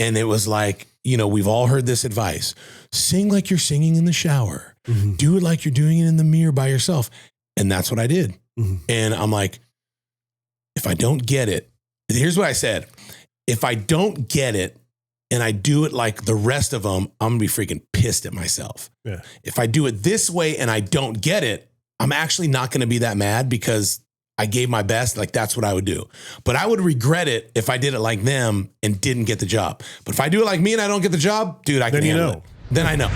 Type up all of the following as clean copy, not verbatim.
And it was like, we've all heard this advice. Sing like you're singing in the shower. Mm-hmm. Do it like you're doing it in the mirror by yourself. And that's what I did. Mm-hmm. And I'm like, if I don't get it, here's what I said. If I don't get it and I do it like the rest of them, I'm going to be freaking pissed at myself. Yeah. If I do it this way and I don't get it, I'm actually not going to be that mad because I gave my best. Like, that's what I would do. But I would regret it if I did it like them and didn't get the job. But if I do it like me and I don't get the job, dude, I can handle it. Then I know.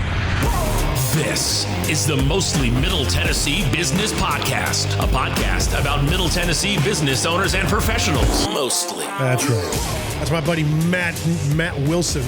This is the Mostly Middle Tennessee Business Podcast, a podcast about Middle Tennessee business owners and professionals. Mostly. That's right. That's my buddy Matt Wilson.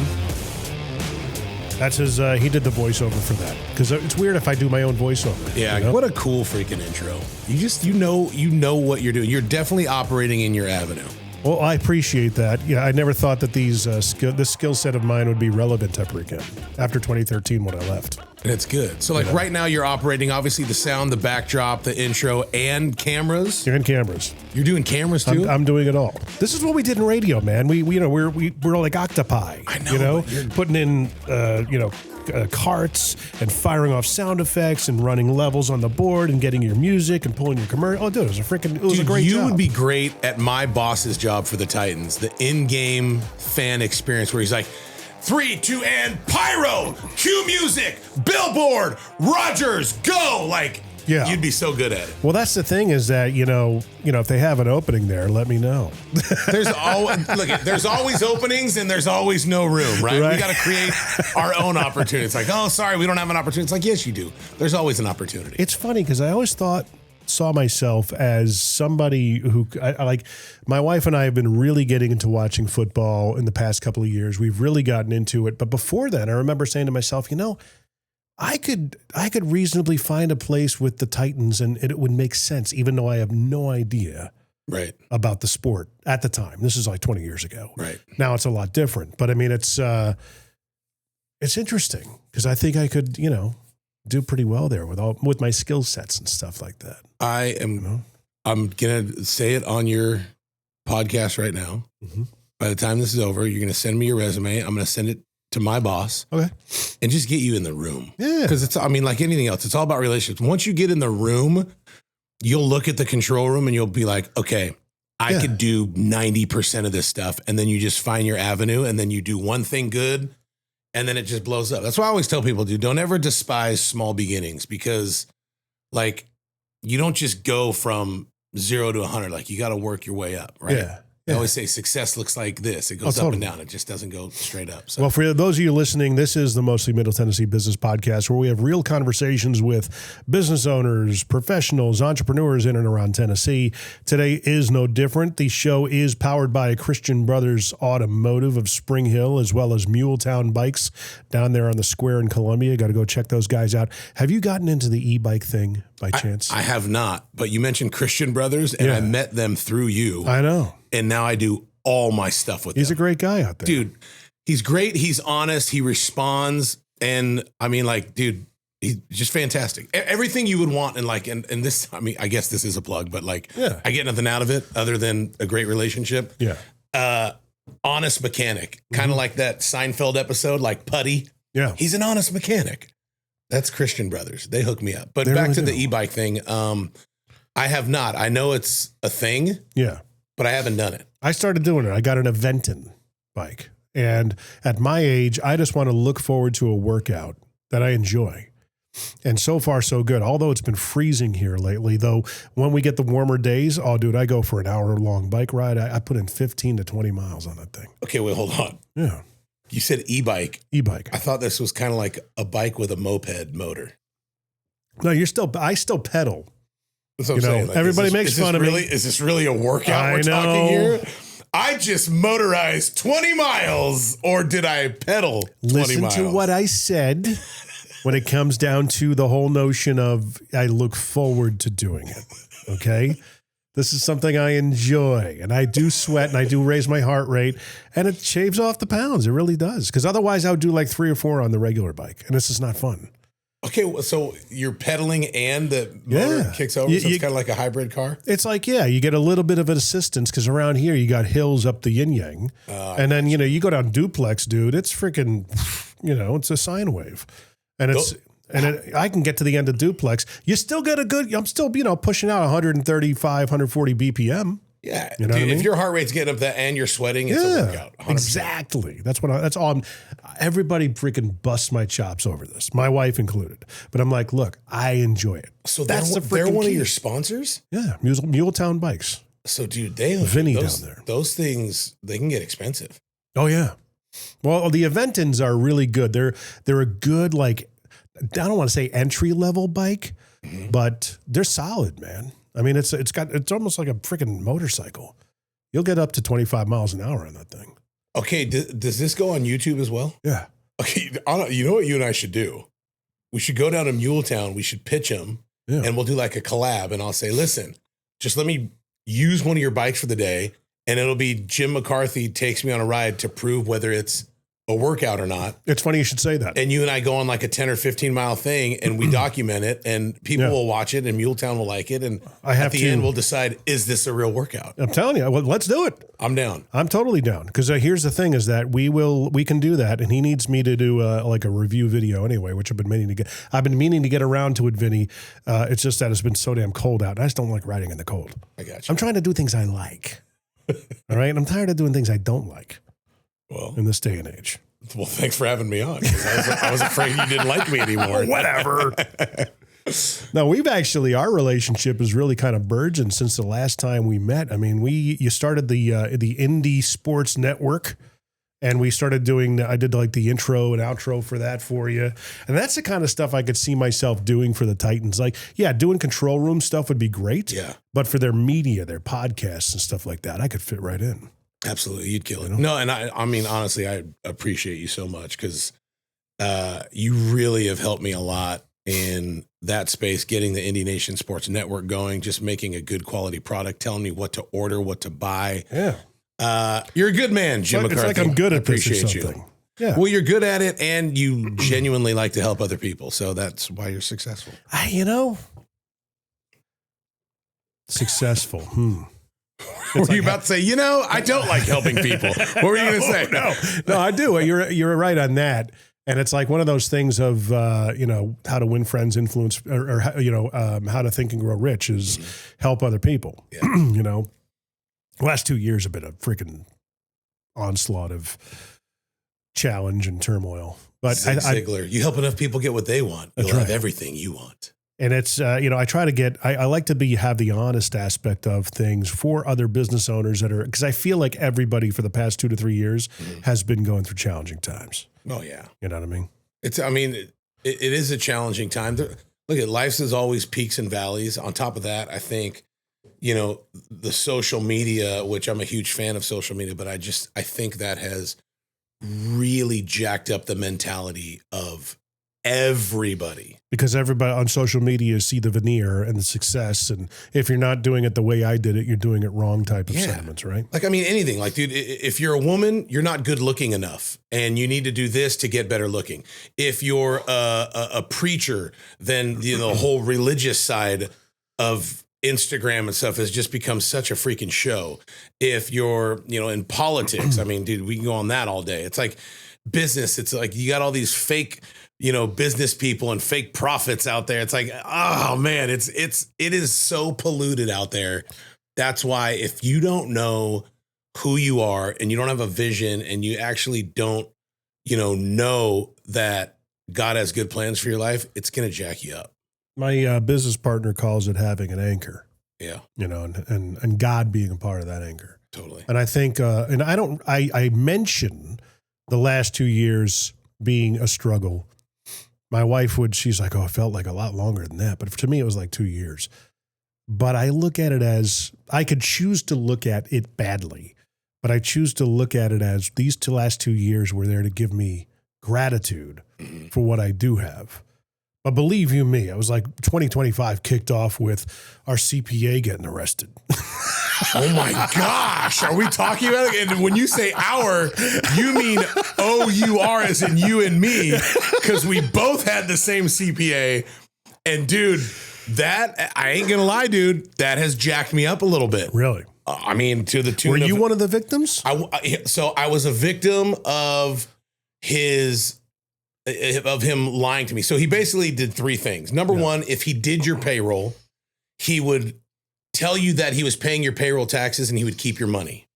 That's his, he did the voiceover for that. Because it's weird if I do my own voiceover. Yeah, what a cool freaking intro. You know what you're doing. You're definitely operating in your avenue. Well, I appreciate that. Yeah, I never thought that this skill set of mine would be relevant ever again after 2013 when I left. And it's good. So right now you're operating, obviously, the sound, the backdrop, the intro, and cameras. And cameras. You're doing cameras too? I'm doing it all. This is what we did in radio, man. We're like octopi. I know. Putting in carts and firing off sound effects and running levels on the board and getting your music and pulling your commercial. Oh, dude, it was a great job. You would be great at my boss's job for the Titans, the in-game fan experience where he's like, 3, 2, and pyro, cue music, billboard, Rogers, go. Like, you'd be so good at it. Well, that's the thing is that, if they have an opening there, let me know. There's always openings and there's always no room, right? We got to create our own opportunity. It's like, oh, sorry, we don't have an opportunity. It's like, yes, you do. There's always an opportunity. It's funny because I always saw myself as somebody who I like. My wife and I have been really getting into watching football in the past couple of years. We've really gotten into it. But before then, I remember saying to myself, I could reasonably find a place with the Titans and it would make sense, even though I have no idea about the sport at the time. This is like 20 years ago. Right. Now it's a lot different. But I mean, it's interesting because I think I could, do pretty well there with my skill sets and stuff like that. I'm going to say it on your podcast right now. Mm-hmm. By the time this is over, you're going to send me your resume. I'm going to send it to my boss. Okay. And just get you in the room. Yeah. Because like anything else, it's all about relationships. Once you get in the room, you'll look at the control room and you'll be like, okay, I could do 90% of this stuff. And then you just find your avenue and then you do one thing good. And then it just blows up. That's why I always tell people, dude, don't ever despise small beginnings because like you don't just go from 0 to 100. Like you got to work your way up, right? Yeah. I always say success looks like this. It goes up and down. It just doesn't go straight up. So. Well, for those of you listening, this is the Mostly Middle Tennessee Business Podcast where we have real conversations with business owners, professionals, entrepreneurs in and around Tennessee. Today is no different. The show is powered by Christian Brothers Automotive of Spring Hill as well as Muletown Bikes down there on the square in Columbia. Got to go check those guys out. Have you gotten into the e-bike thing by chance? I have not, but you mentioned Christian Brothers and I met them through you. I know. And now I do all my stuff with him. He's a great guy out there. Dude, he's great. He's honest. He responds. And I mean, like, dude, he's just fantastic. Everything you would want. And this, I mean, I guess this is a plug, but like, I get nothing out of it other than a great relationship. Yeah. Honest mechanic. Kind of like that Seinfeld episode, like Putty. Yeah. He's an honest mechanic. That's Christian Brothers. They hook me up. But back to the e-bike thing. I have not. I know it's a thing. Yeah. But I haven't done it. I started doing it. I got an Aventon bike. And at my age, I just want to look forward to a workout that I enjoy. And so far, so good. Although it's been freezing here lately, though, when we get the warmer days, dude, I go for an hour-long bike ride. I put in 15 to 20 miles on that thing. Okay, wait, hold on. Yeah. You said e-bike. E-bike. I thought this was kind of like a bike with a moped motor. No, I still pedal. That's what I'm saying. Like, everybody makes fun of me. Is this really a workout we're talking here? I just motorized 20 miles, or did I pedal 20 miles? Listen to what I said when it comes down to the whole notion of I look forward to doing it, okay? This is something I enjoy, and I do sweat, and I do raise my heart rate, and it shaves off the pounds. It really does, because otherwise I would do like 3 or 4 on the regular bike, and this is not fun. Okay, so you're pedaling and the motor kicks over, so it's kind of like a hybrid car? It's like, you get a little bit of an assistance because around here you got hills up the yin-yang. And then, you go down duplex, dude, it's freaking, it's a sine wave. And I can get to the end of duplex. You still get I'm still, pushing out 135, 140 BPM. Yeah. Dude, if your heart rate's getting up that and you're sweating, it's a workout. 100%. Exactly. That's all everybody freaking busts my chops over this, my wife included. But I'm like, look, I enjoy it. So they're one of your sponsors? Yeah. Muletown Bikes. So dude, Vinny down there. Those things, they can get expensive. Oh yeah. Well, the Aventins are really good. They're a good, like, I don't want to say entry level bike, but they're solid, man. I mean, it's almost like a freaking motorcycle. You'll get up to 25 miles an hour on that thing. Okay, does this go on YouTube as well? Yeah. Okay, you know what you and I should do? We should go down to Muletown. We should pitch them, and we'll do like a collab. And I'll say, listen, just let me use one of your bikes for the day, and it'll be Jim McCarthy takes me on a ride to prove whether it's a workout or not. It's funny you should say that. And you and I go on like a 10 or 15 mile thing and we document it and people will watch it and Muletown will like it. And at the end, we'll decide, is this a real workout? I'm telling you, well, let's do it. I'm down. I'm totally down. Because here's the thing is that we can do that. And he needs me to do like a review video anyway, which I've been meaning to get around to it, Vinny. It's just that it's been so damn cold out. And I just don't like riding in the cold. I got you. I'm trying to do things I like. All right. And I'm tired of doing things I don't like. Well, in this day and age. Well, thanks for having me on. I was afraid you didn't like me anymore. Whatever. No, our relationship is really kind of burgeoned since the last time we met. I mean, you started the Indie Sports Network, and we started I did like the intro and outro for that for you. And that's the kind of stuff I could see myself doing for the Titans. Like, doing control room stuff would be great. Yeah. But for their media, their podcasts and stuff like that, I could fit right in. Absolutely. You'd kill it. No, and I mean, honestly, I appreciate you so much because you really have helped me a lot in that space, getting the Indie Nation Sports Network going, just making a good quality product, telling me what to order, what to buy. Yeah. You're a good man, Jim McCarthy. It's like I'm good at appreciate this or something. You. Yeah. Well, you're good at it and you genuinely like to help other people. So that's why you're successful. Successful. Were you about to say, I don't like helping people? What were you going to say? No, I do. You're right on that. And it's like one of those things of, how to win friends, influence, or how to think and grow rich is help other people. Yeah. Last 2 years have been a freaking onslaught of challenge and turmoil. But Zig Ziglar, you help enough people get what they want. You'll have everything you want. And it's, I try to I like to have the honest aspect of things for other business owners because I feel like everybody for the past 2 to 3 years has been going through challenging times. Oh yeah. You know what I mean? It is a challenging time. Look at life's is always peaks and valleys. On top of that, I think, the social media, which I'm a huge fan of social media, but I think that has really jacked up the mentality of everybody. Because everybody on social media see the veneer and the success. And if you're not doing it the way I did it, you're doing it wrong type of sentiments, right? Like, I mean, anything. Like, dude, if you're a woman, you're not good looking enough and you need to do this to get better looking. If you're a preacher, then the whole religious side of Instagram and stuff has just become such a freaking show. If you're, in politics, I mean, dude, we can go on that all day. It's like business. It's like you got all these fake business people and fake prophets out there. It's like, oh man, it is so polluted out there. That's why if you don't know who you are and you don't have a vision and you actually don't, know that God has good plans for your life, it's going to jack you up. My business partner calls it having an anchor. Yeah. And God being a part of that anchor. Totally. And I think, I mention the last 2 years being a struggle. My wife she's like, oh, it felt like a lot longer than that. But to me, it was like 2 years. But I look at it as, I could choose to look at it badly, but I choose to look at it as these last 2 years were there to give me gratitude for what I do have. But believe you me, I was like 2025 kicked off with our CPA getting arrested. Oh my gosh. Are we talking about it? And when you say our, you mean OUR as in you and me, because we both had the same CPA. And dude, that, I ain't going to lie, dude, that has jacked me up a little bit. Really? I mean, to the tune Were of... you one of the victims? So I was a victim of him lying to me. So he basically did three things. Number one, if he did your payroll, he would tell you that he was paying your payroll taxes and he would keep your money.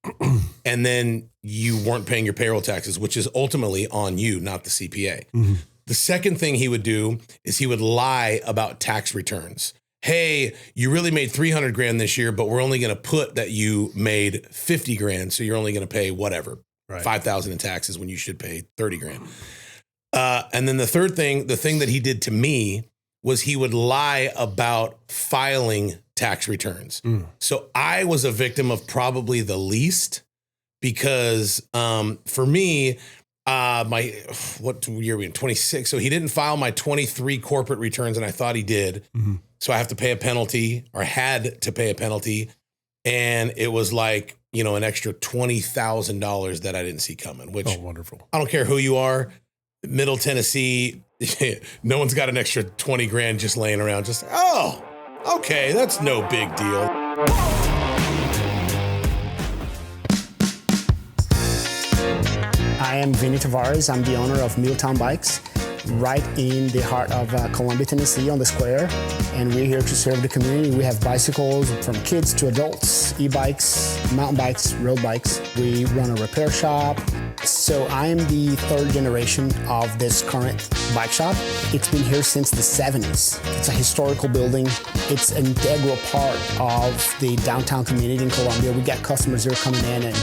And then you weren't paying your payroll taxes, which is ultimately on you, not the CPA. Mm-hmm. The second thing he would do is he would lie about tax returns. Hey, you really made 300 grand this year, but we're only going to put that you made 50 grand. So you're only going to pay whatever, 5,000 in taxes when you should pay 30 grand. And then the third thing, the thing that he did to me was he would lie about filing tax returns. So I was a victim of probably the least because for me, what year are we in? 26. So he didn't file my 23 corporate returns and I thought he did. Mm-hmm. So I have to pay a penalty or had to pay a penalty. And it was like, you know, an extra $20,000 that I didn't see coming, which wonderful. I don't care who you are. Middle Tennessee, no one's got an extra 20 grand just laying around. Just, oh, okay, that's no big deal. I am Vinny Tavares. I'm the owner of Milltown Bikes, right in the heart of Columbia, Tennessee, on the square. And we're here to serve the community. We have bicycles from kids to adults, e-bikes, mountain bikes, road bikes. We run a repair shop. So I am the third generation of this current bike shop. It's been here since the 70s. It's a historical building. It's an integral part of the downtown community in Columbia. We got customers here coming in and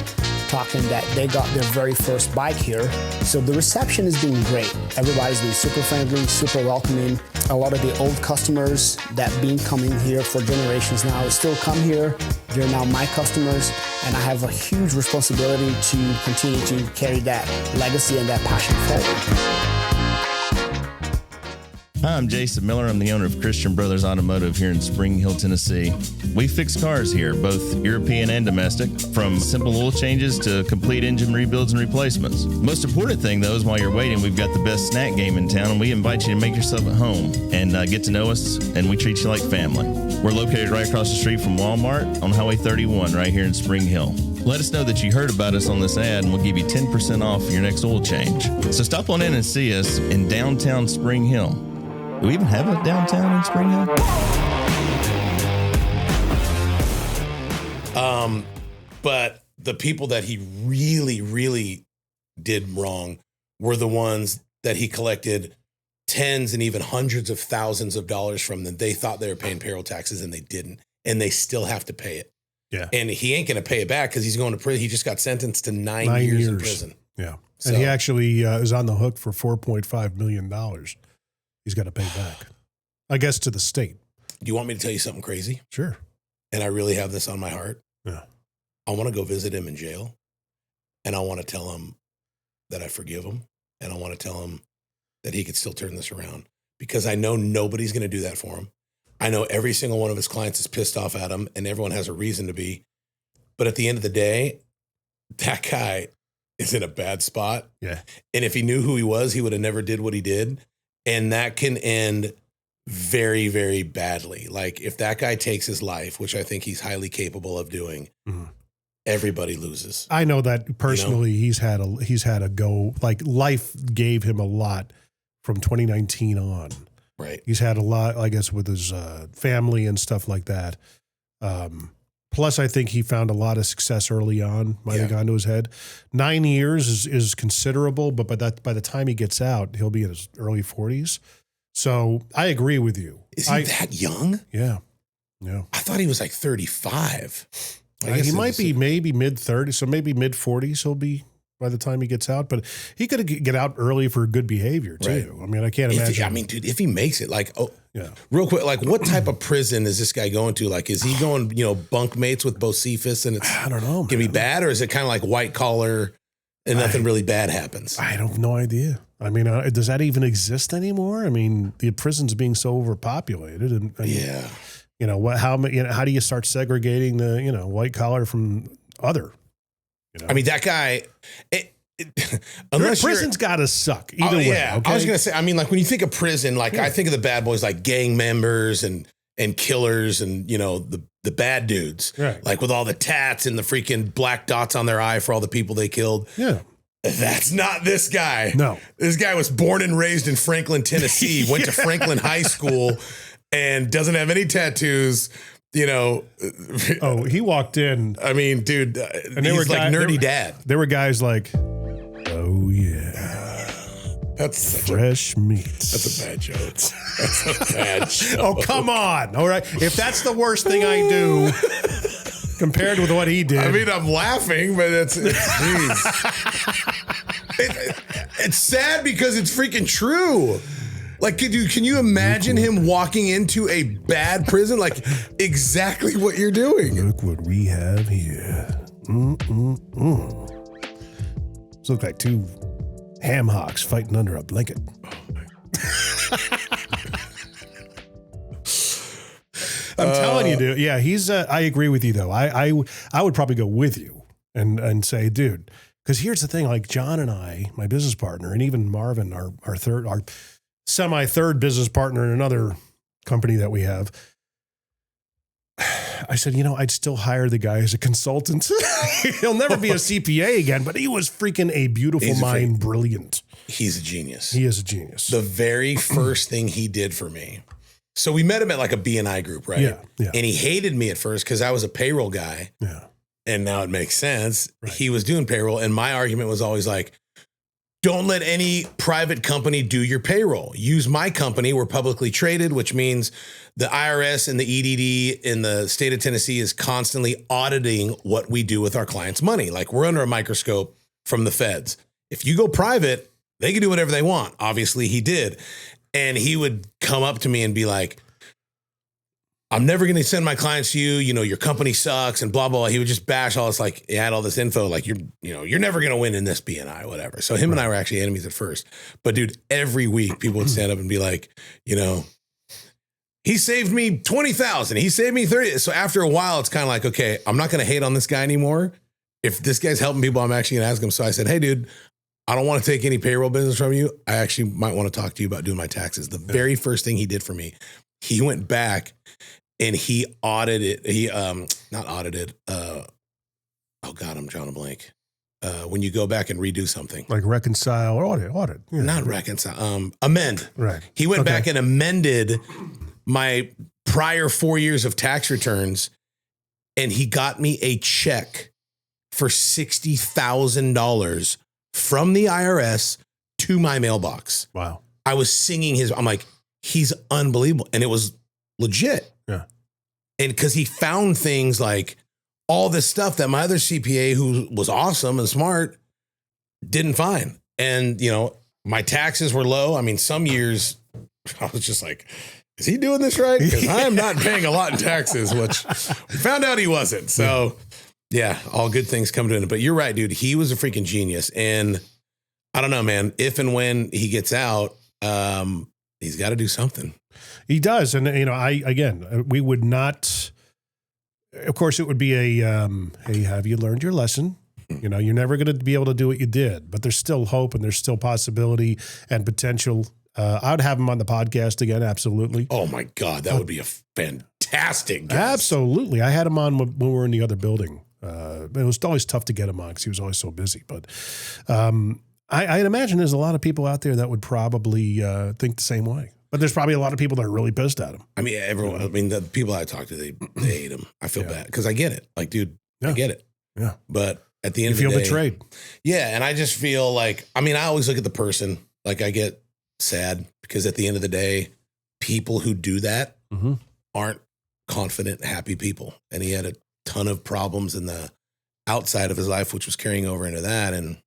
talking that they got their very first bike here. So the reception has been great. Everybody's been super friendly, super welcoming. A lot of the old customers that been coming here for generations now still come here. They're now my customers, and I have a huge responsibility to continue to carry that legacy and that passion forward. Hi, I'm Jason Miller. I'm the owner of Christian Brothers Automotive here in Spring Hill, Tennessee. We fix cars here, both European and domestic, from simple oil changes to complete engine rebuilds and replacements. Most important thing, though, is while you're waiting, we've got the best snack game in town, and we invite you to make yourself at home and get to know us, and we treat you like family. We're located right across the street from Walmart on Highway 31 right here in Spring Hill. Let us know that you heard about us on this ad, and we'll give you 10% off your next oil change. So stop on in and see us in downtown Spring Hill. Do we even have a downtown in Spring Hill? But the people that he really, really did wrong were the ones that he collected tens and even hundreds of thousands of dollars from them. They thought they were paying payroll taxes and they didn't, and they still have to pay it. Yeah. And he ain't going to pay it back because he's going to prison. He just got sentenced to 9 years in prison. Yeah. So, and he actually is on the hook for $4.5 million. He's got to pay back, I guess, to the state. Do you want me to tell you something crazy? Sure. And I really have this on my heart. Yeah. I want to go visit him in jail, and I want to tell him that I forgive him, and I want to tell him that he could still turn this around, because I know nobody's going to do that for him. I know every single one of his clients is pissed off at him, and everyone has a reason to be. But at the end of the day, that guy is in a bad spot. Yeah. And if he knew who he was, he would have never did what he did. And that can end very, very badly. Like if that guy takes his life, which I think he's highly capable of doing, everybody loses. I know that personally. You know? He's had a go. Like life gave him a lot from 2019 on. Right. He's had a lot, I guess, with his family and stuff like that. Plus, I think he found a lot of success early on. Might have gone to his head. 9 years is considerable, but by the time he gets out, he'll be in his early 40s. So I agree with you. Is he that young? Yeah. I thought he was like 35. He might be maybe mid 30s, so maybe mid 40s he'll be by the time he gets out. But he could get out early for good behavior too. Right. I mean, I can't imagine. Dude, if he makes it, like, real quick, like, what type of prison is this guy going to? Like, is he going, bunk mates with Bocephus and it's I don't know, gonna be bad, or is it kind of like white collar and nothing really bad happens? I have no idea. I mean, does that even exist anymore? I mean, the prison's being so overpopulated, and You know what? How do you start segregating the white collar from other? You know? I mean, that guy. Unless prison's got to suck either way. Yeah, okay? I was gonna say. I mean, like when you think of prison, like I think of the bad boys, like gang members and killers, and the bad dudes, right? Like with all the tats and the freaking black dots on their eye for all the people they killed. Yeah. That's not this guy. No. This guy was born and raised in Franklin, Tennessee, went to Franklin High School, and doesn't have any tattoos. Oh, he walked in. I mean, dude, and he's like nerdy dad. There were guys like, oh yeah, that's fresh meats. That's a bad joke. That's a bad joke. Oh, come on. All right. If that's the worst thing I do compared with what he did. I mean, I'm laughing, but it's sad because it's freaking true. Like, can you imagine him walking into a bad prison? Like, exactly what you're doing. Look what we have here. These look like two ham hocks fighting under a blanket. I'm telling you, dude. Yeah, he's. I agree with you, though. I would probably go with you and say, dude, because here's the thing. Like John and I, my business partner, and even Marvin, our semi-third business partner in another company that we have. I said, I'd still hire the guy as a consultant. He'll never be a CPA again, but he was freaking a beautiful mind, brilliant. He's a genius. He is a genius. The very first thing he did for me. So we met him at like a B&I group, right? Yeah. And he hated me at first because I was a payroll guy. Yeah. And now it makes sense. Right. He was doing payroll. And my argument was always like, don't let any private company do your payroll. Use my company. We're publicly traded, which means the IRS and the EDD in the state of Tennessee is constantly auditing what we do with our clients' money. Like we're under a microscope from the feds. If you go private, they can do whatever they want. Obviously he did. And he would come up to me and be like, I'm never going to send my clients to you. Your company sucks and blah, blah, blah. He would just bash all this, like he had all this info, like you're never going to win in this BNI, whatever. So him and I were actually enemies at first, but dude, every week people would stand up and be like, he saved me 20,000. He saved me 30. So after a while, it's kind of like, okay, I'm not going to hate on this guy anymore. If this guy's helping people, I'm actually going to ask him. So I said, hey dude, I don't want to take any payroll business from you. I actually might want to talk to you about doing my taxes. The very first thing he did for me, he went back and he audited, not audited. Oh God, I'm drawing a blank. When you go back and redo something. Like reconcile or audit. Yeah. Not reconcile, amend. Right. He went back and amended my prior 4 years of tax returns, and he got me a check for $60,000 from the IRS to my mailbox. Wow. I was singing I'm like, he's unbelievable. And it was legit. Yeah. And because he found things like all this stuff that my other CPA, who was awesome and smart, didn't find. And, my taxes were low. I mean, some years I was just like, is he doing this right? Because I am not paying a lot in taxes, which we found out he wasn't. So yeah, all good things come to an end. But you're right, dude. He was a freaking genius. And I don't know, man, if and when he gets out, he's got to do something. He does. And, we would not, of course, it would be hey, have you learned your lesson? You're never going to be able to do what you did, but there's still hope and there's still possibility and potential. I'd have him on the podcast again. Absolutely. Oh my God. That would be a fantastic guest. Absolutely. I had him on when we were in the other building. It was always tough to get him on because he was always so busy. But I'd imagine there's a lot of people out there that would probably think the same way. But there's probably a lot of people that are really pissed at him. I mean, everyone. I mean, the people I talk to, they hate him. I feel bad because I get it. Like, dude, I get it. Yeah. But at the end of the day, you feel betrayed. Yeah, and I just feel like, I always look at the person. Like, I get sad because at the end of the day, people who do that aren't confident, happy people. And he had a ton of problems in the outside of his life, which was carrying over into that. And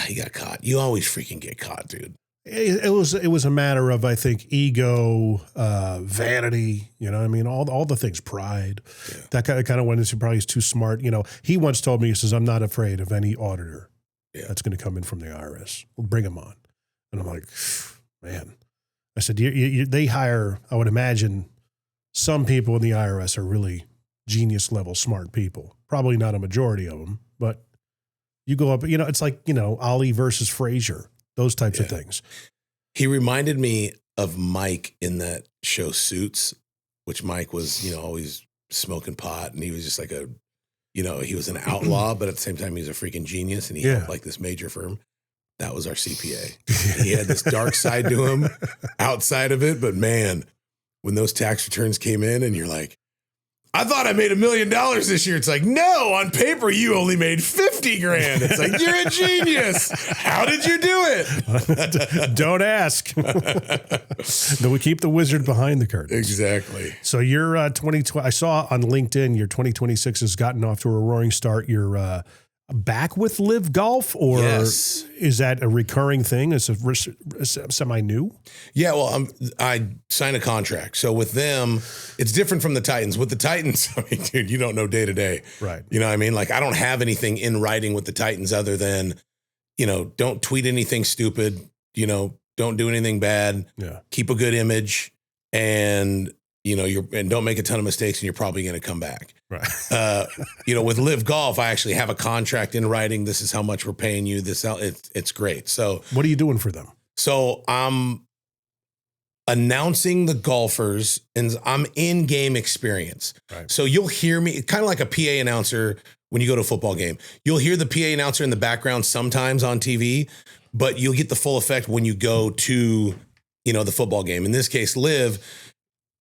he got caught. You always freaking get caught, dude. It was a matter of, I think, ego, vanity, all the things, pride. Yeah. That kind of went into probably he's too smart. He once told me, he says, I'm not afraid of any auditor that's going to come in from the IRS. We'll bring him on. And I'm like, man. I said, they hire, I would imagine, some people in the IRS are really genius level smart people. Probably not a majority of them, but you go up, it's like, Ali versus Frazier, those types of things. He reminded me of Mike in that show Suits, which Mike was, always smoking pot, and he was just like he was an outlaw, but at the same time, he was a freaking genius, and he helped like this major firm. That was our CPA. He had this dark side to him outside of it, but man, when those tax returns came in and you're like, I thought I made $1 million this year. It's like, no, on paper, you only made 50 grand. It's like, you're a genius. How did you do it? Don't ask. No, we keep the wizard behind the curtain. Exactly. So your 2020, I saw on LinkedIn, your 2026 has gotten off to a roaring start. You're back with Live Golf, or is that a recurring thing? Is it semi-new? Yeah, well, I signed a contract. So with them, it's different from the Titans. With the Titans, I mean, dude, you don't know day to day. Right. You know what I mean? Like, I don't have anything in writing with the Titans other than, don't tweet anything stupid, don't do anything bad. Yeah. Keep a good image, and and don't make a ton of mistakes, and you're probably going to come back. Right. With Live Golf, I actually have a contract in writing. This is how much we're paying you. It's great. So what are you doing for them? So I'm announcing the golfers, and I'm in-game experience. Right. So you'll hear me kind of like a PA announcer when you go to a football game. You'll hear the PA announcer in the background sometimes on TV, but you'll get the full effect when you go to, the football game. In this case, Live,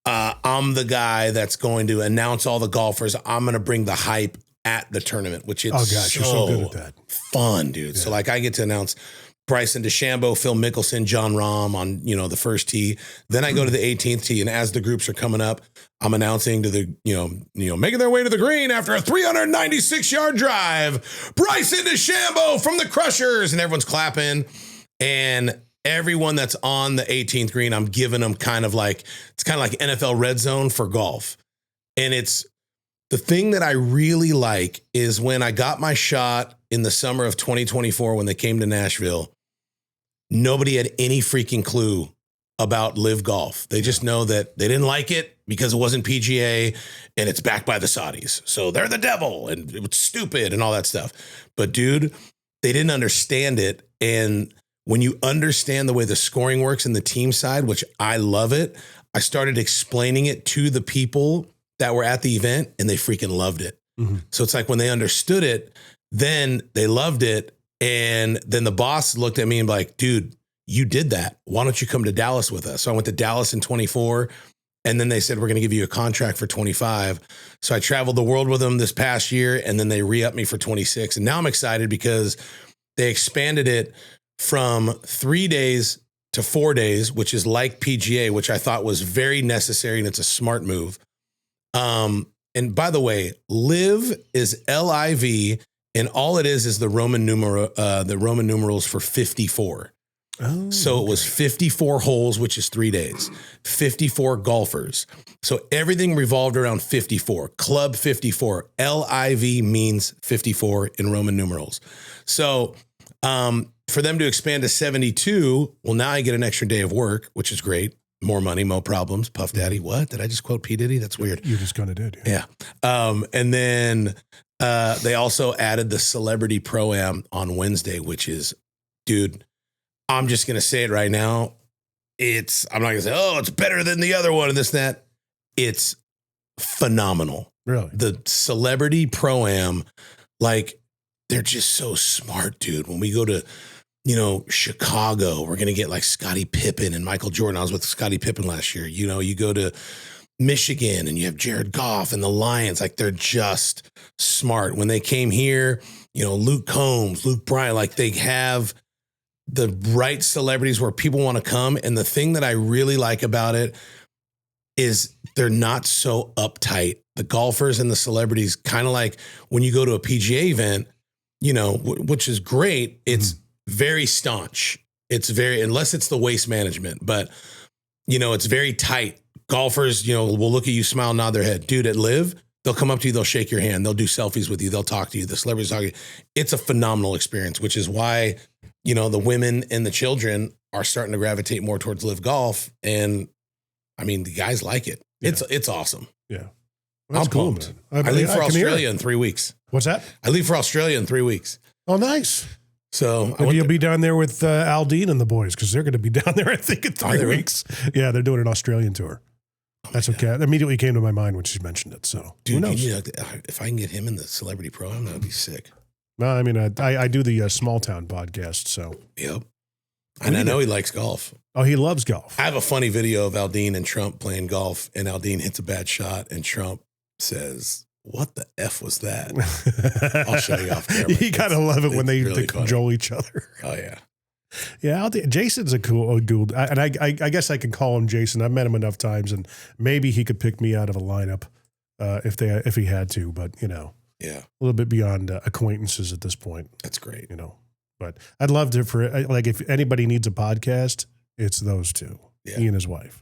I'm the guy that's going to announce all the golfers. I'm going to bring the hype at the tournament, which is you're so good at that. Fun, dude. Yeah. So like I get to announce Bryson DeChambeau, Phil Mickelson, John Rahm on, the first tee. Then I go to the 18th tee, and as the groups are coming up, I'm announcing to the, making their way to the green after a 396-yard drive, Bryson DeChambeau from the Crushers, and everyone's clapping. And everyone that's on the 18th green, I'm giving them it's kind of like NFL Red Zone for golf. And it's the thing that I really like is when I got my shot in the summer of 2024, when they came to Nashville, nobody had any freaking clue about Live Golf. They just know that they didn't like it because it wasn't PGA and it's backed by the Saudis. So they're the devil and it was stupid and all that stuff. But dude, they didn't understand it. And when you understand the way the scoring works in the team side, which I love it, I started explaining it to the people that were at the event, and they freaking loved it. Mm-hmm. So it's like when they understood it, then they loved it. And then the boss looked at me and like, dude, you did that. Why don't you come to Dallas with us? So I went to Dallas in 24, and then they said, we're going to give you a contract for 25. So I traveled the world with them this past year, and then they re-upped me for 26. And now I'm excited because they expanded it from 3 days to 4 days, which is like PGA, which I thought was very necessary, and it's a smart move. And by the way, Live is LIV, and all it is the Roman numerals for 54. Oh, so it was 54 holes, which is 3 days, 54 golfers. So everything revolved around 54. Club 54. LIV means 54 in Roman numerals. So for them to expand to 72, well, now I get an extra day of work, which is great. More money, more problems. Puff Daddy. What? Did I just quote P. Diddy? That's weird. You just kind of did. Yeah. And then they also added the Celebrity Pro-Am on Wednesday, which is, dude, I'm just going to say it right now. I'm not going to say, oh, it's better than the other one and this and that. It's phenomenal. Really? The Celebrity Pro-Am, like, they're just so smart, dude. When we go to, Chicago, we're going to get like Scottie Pippen and Michael Jordan. I was with Scottie Pippen last year. You go to Michigan and you have Jared Goff and the Lions. Like, they're just smart. When they came here, Luke Combs, Luke Bryan, like, they have the right celebrities where people want to come. And the thing that I really like about it is they're not so uptight. The golfers and the celebrities, kind of like when you go to a PGA event, which is great. It's very staunch. It's very, unless it's the waste management, but it's very tight. Golfers, will look at you, smile, nod their head. Dude, at Live, they'll come up to you, they'll shake your hand, they'll do selfies with you, they'll talk to you. The celebrities talk to you. It's a phenomenal experience, which is why, the women and the children are starting to gravitate more towards Live Golf. And I mean, the guys like it. It's awesome. Yeah. I'm cool, pumped. man. I leave for Australia in 3 weeks. What's that? I leave for Australia in 3 weeks. Oh, nice. So Maybe you'll be down there with Aldine and the boys because they're going to be down there, I think, in 3 weeks. Yeah, they're doing an Australian tour. That's okay. That immediately came to my mind when she mentioned it. So, dude, who knows? If I can get him in the celebrity program, that would be sick. No, I mean, I do the small town podcast. So, yep. And I know he likes golf. Oh, he loves golf. I have a funny video of Aldine and Trump playing golf, and Aldine hits a bad shot, and Trump says, "What the F was that?" I'll show you off camera. You gotta love it when they really cajole each other. Oh yeah, yeah. Jason's a cool dude, and I guess I can call him Jason. I've met him enough times, and maybe he could pick me out of a lineup if he had to. But yeah, a little bit beyond acquaintances at this point. That's great, But I'd love to if anybody needs a podcast, it's those two, he and his wife.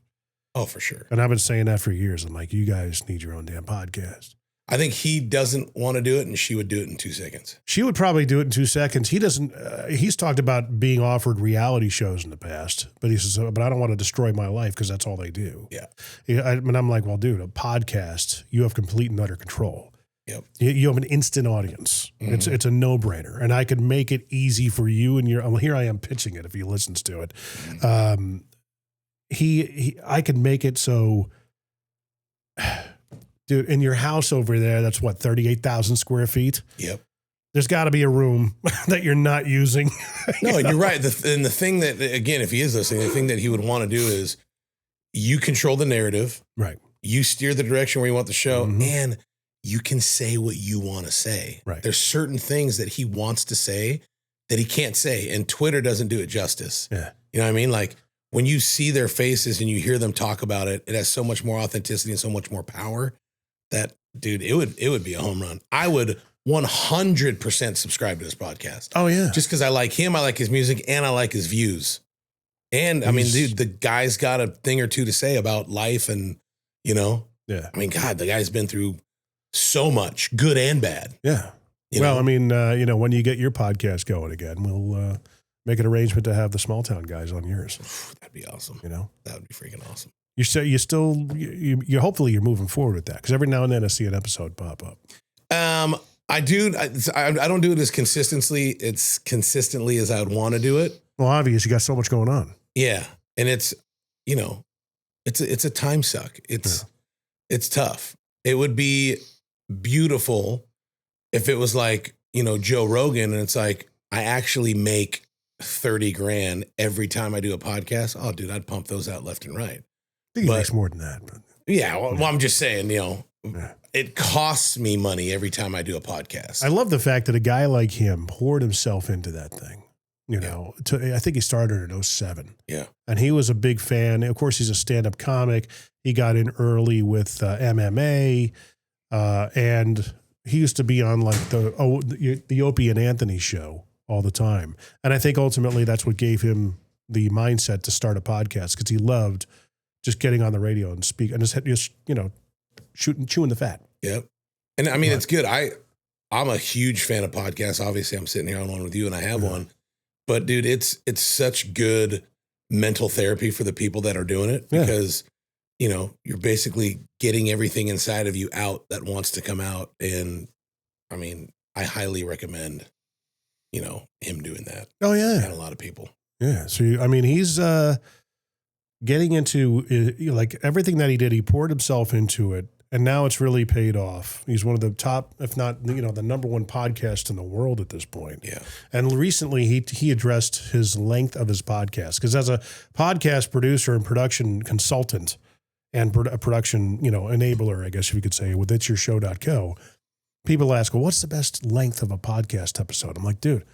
Oh, for sure. And I've been saying that for years. I'm like, you guys need your own damn podcast. I think he doesn't want to do it, and she would do it in 2 seconds. She would probably do it in 2 seconds. He doesn't. He's talked about being offered reality shows in the past, but he says, "But I don't want to destroy my life because that's all they do." Yeah. And I'm like, well, dude, a podcast, you have complete and utter control. Yep. You have an instant audience. Mm-hmm. It's a no-brainer, and I could make it easy for you. And here I am pitching it if he listens to it. Mm-hmm. I could make it so. Dude, in your house over there, that's what, 38,000 square feet? Yep. There's got to be a room that you're not using. No, and you're right. And the thing that, again, if he is listening, the thing that he would want to do is you control the narrative. Right. You steer the direction where you want the show, and you can say what you want to say. Right. There's certain things that he wants to say that he can't say, and Twitter doesn't do it justice. Yeah. You know what I mean? Like, when you see their faces and you hear them talk about it, it has so much more authenticity and so much more power. That, dude, it would be a home run. I would 100% subscribe to his podcast. Oh, yeah. Just because I like him, I like his music, and I like his views. And, I mean, dude, the guy's got a thing or two to say about life and, Yeah. I mean, God, the guy's been through so much, good and bad. Yeah. I mean, when you get your podcast going again, we'll make an arrangement to have the small town guys on yours. That'd be awesome. That would be freaking awesome. You hopefully you're moving forward with that because every now and then I see an episode pop up. I do. I don't do it as consistently as I would want to do it. Well, obviously you got so much going on. Yeah, and it's a time suck. It's tough. It would be beautiful if it was like Joe Rogan, and it's like I actually make 30 grand every time I do a podcast. Oh, dude, I'd pump those out left and right. I think he makes more than that. But. Yeah, well, I'm just saying, it costs me money every time I do a podcast. I love the fact that a guy like him poured himself into that thing. I think he started in 2007. Yeah. And he was a big fan. Of course, he's a stand-up comic. He got in early with MMA. And he used to be on like the Opie and Anthony show all the time. And I think ultimately that's what gave him the mindset to start a podcast because he loved just getting on the radio and speak and just chewing the fat. Yep. And I mean, it's good. I'm a huge fan of podcasts. Obviously, I'm sitting here on one with you and I have one. But dude, it's such good mental therapy for the people that are doing it because, you're basically getting everything inside of you out that wants to come out. And I mean, I highly recommend, him doing that. Oh, yeah. And a lot of people. Yeah. So, he's getting into like everything that he did. He poured himself into it. And now it's really paid off. He's one of the top, if not, the number one podcast in the world at this point. Yeah. And recently he addressed his length of his podcast because as a podcast producer and production consultant and a production, enabler, I guess if you could say, with it'syourshow.co, people ask, well, what's the best length of a podcast episode? I'm like, dude,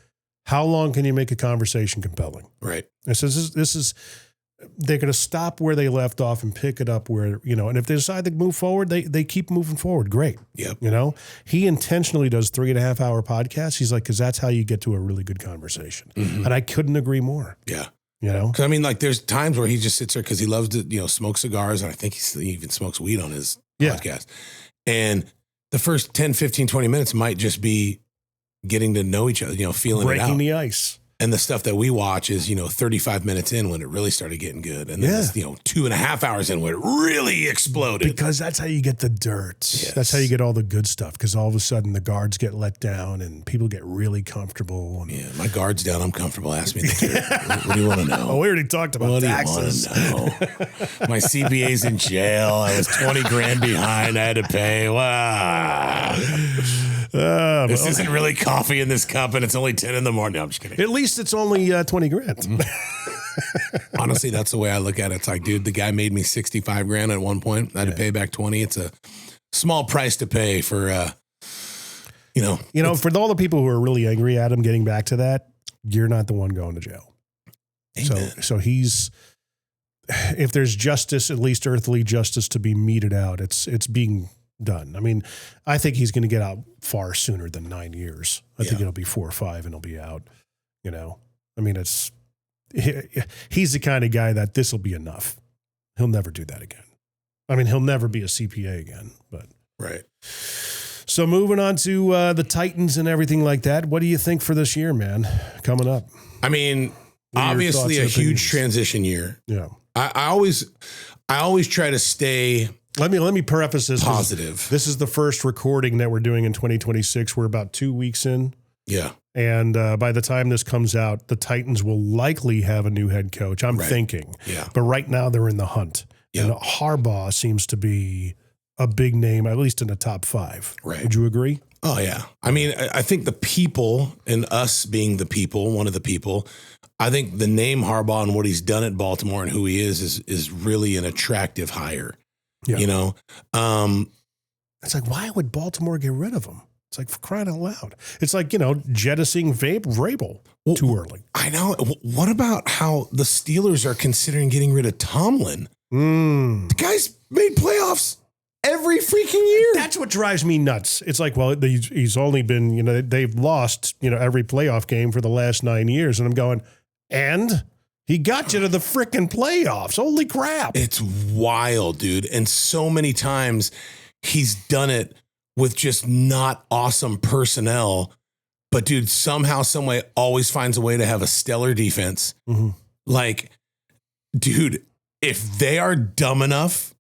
how long can you make a conversation compelling? Right. And so this is they're going to stop where they left off and pick it up where, and if they decide to move forward, they keep moving forward. Great. Yep. He intentionally does 3.5 hour podcasts. He's like, cause that's how you get to a really good conversation. Mm-hmm. And I couldn't agree more. Yeah. Cause I mean, like there's times where he just sits there cause he loves to, smoke cigars. And I think he even smokes weed on his podcast. And the first 10, 15, 20 minutes might just be getting to know each other, feeling breaking it out. the ice. And the stuff that we watch is, 35 minutes in when it really started getting good. And then, it's, 2.5 hours in when it really exploded. Because that's how you get the dirt. Yes. That's how you get all the good stuff. Because all of a sudden the guards get let down and people get really comfortable. And Yeah, my guard's down. I'm comfortable. Ask me. What do you want to know? Oh, we already talked about What taxes. do you want to know? My CPA's in jail. I was 20 grand behind. I had to pay. Wow. This isn't really coffee in this cup, and it's only 10 in the morning. No, I'm just kidding. At least it's only 20 grand. Honestly, that's the way I look at it. It's like, dude, the guy made me 65 grand at one point. I had to pay back 20. It's a small price to pay for, For all the people who are really angry at him, getting back to that, you're not the one going to jail. Amen. So he's, if there's justice, at least earthly justice to be meted out, it's being done. I mean, I think he's going to get out far sooner than 9 years. I think it'll be 4 or 5 and he'll be out, I mean, he's the kind of guy that this will be enough. He'll never do that again. I mean, he'll never be a CPA again, but. Right. So moving on to the Titans and everything like that. What do you think for this year, man, coming up? I mean, obviously a huge transition year. Yeah. I always try to stay Let me preface this. positive. This is the first recording that we're doing in 2026. We're about 2 weeks in. Yeah. And by the time this comes out, the Titans will likely have a new head coach. I'm thinking. Yeah. But right now they're in the hunt. Yeah. And Harbaugh seems to be a big name, at least in the top 5. Right. Would you agree? Oh, yeah. I mean, I think the people, and us being the people, one of the people, I think the name Harbaugh and what he's done at Baltimore and who he is really an attractive hire. Yeah. It's like, why would Baltimore get rid of him? It's like, for crying out loud. It's like, jettisoning Vrabel too early. I know. What about how the Steelers are considering getting rid of Tomlin? Mm. The guy's made playoffs every freaking year. That's what drives me nuts. It's like, well, he's only been, they've lost, every playoff game for the last 9 years. And I'm going, and he got you to the freaking playoffs. Holy crap. It's wild, dude. And so many times he's done it with just not awesome personnel. But, dude, somehow, some way, always finds a way to have a stellar defense. Mm-hmm. Like, dude, if they are dumb enough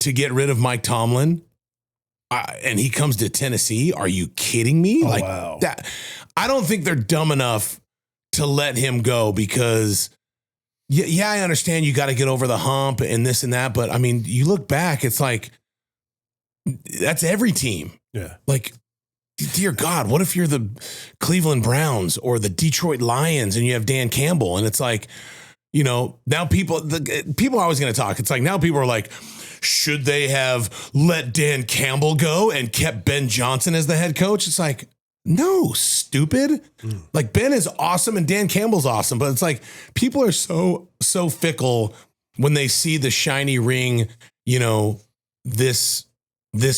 to get rid of Mike Tomlin and he comes to Tennessee, are you kidding me? Oh, like wow. that. I don't think they're dumb enough to let him go because, yeah, I understand you got to get over the hump and this and that. But I mean, you look back, it's like, that's every team. Yeah. Like, dear God, what if you're the Cleveland Browns or the Detroit Lions and you have Dan Campbell? And it's like, now people are always going to talk. It's like, now people are like, should they have let Dan Campbell go and kept Ben Johnson as the head coach? It's like, no, stupid. Like, Ben is awesome and Dan Campbell's awesome. But it's like, people are so fickle when they see the shiny ring, this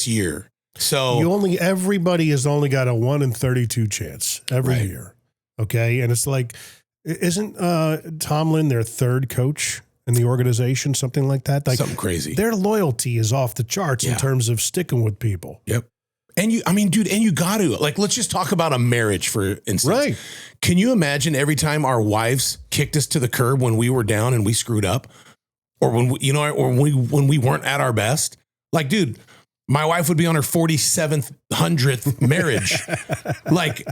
year. So everybody has only got a 1 in 32 chance every year. Okay. And it's like, isn't Tomlin their third coach in the organization? Something like that. Like, something crazy. Their loyalty is off the charts in terms of sticking with people. Yep. And you got to, like, let's just talk about a marriage, for instance. Right. Can you imagine every time our wives kicked us to the curb when we were down and we screwed up, or when we weren't at our best? Like, dude, my wife would be on her 100th marriage. Like,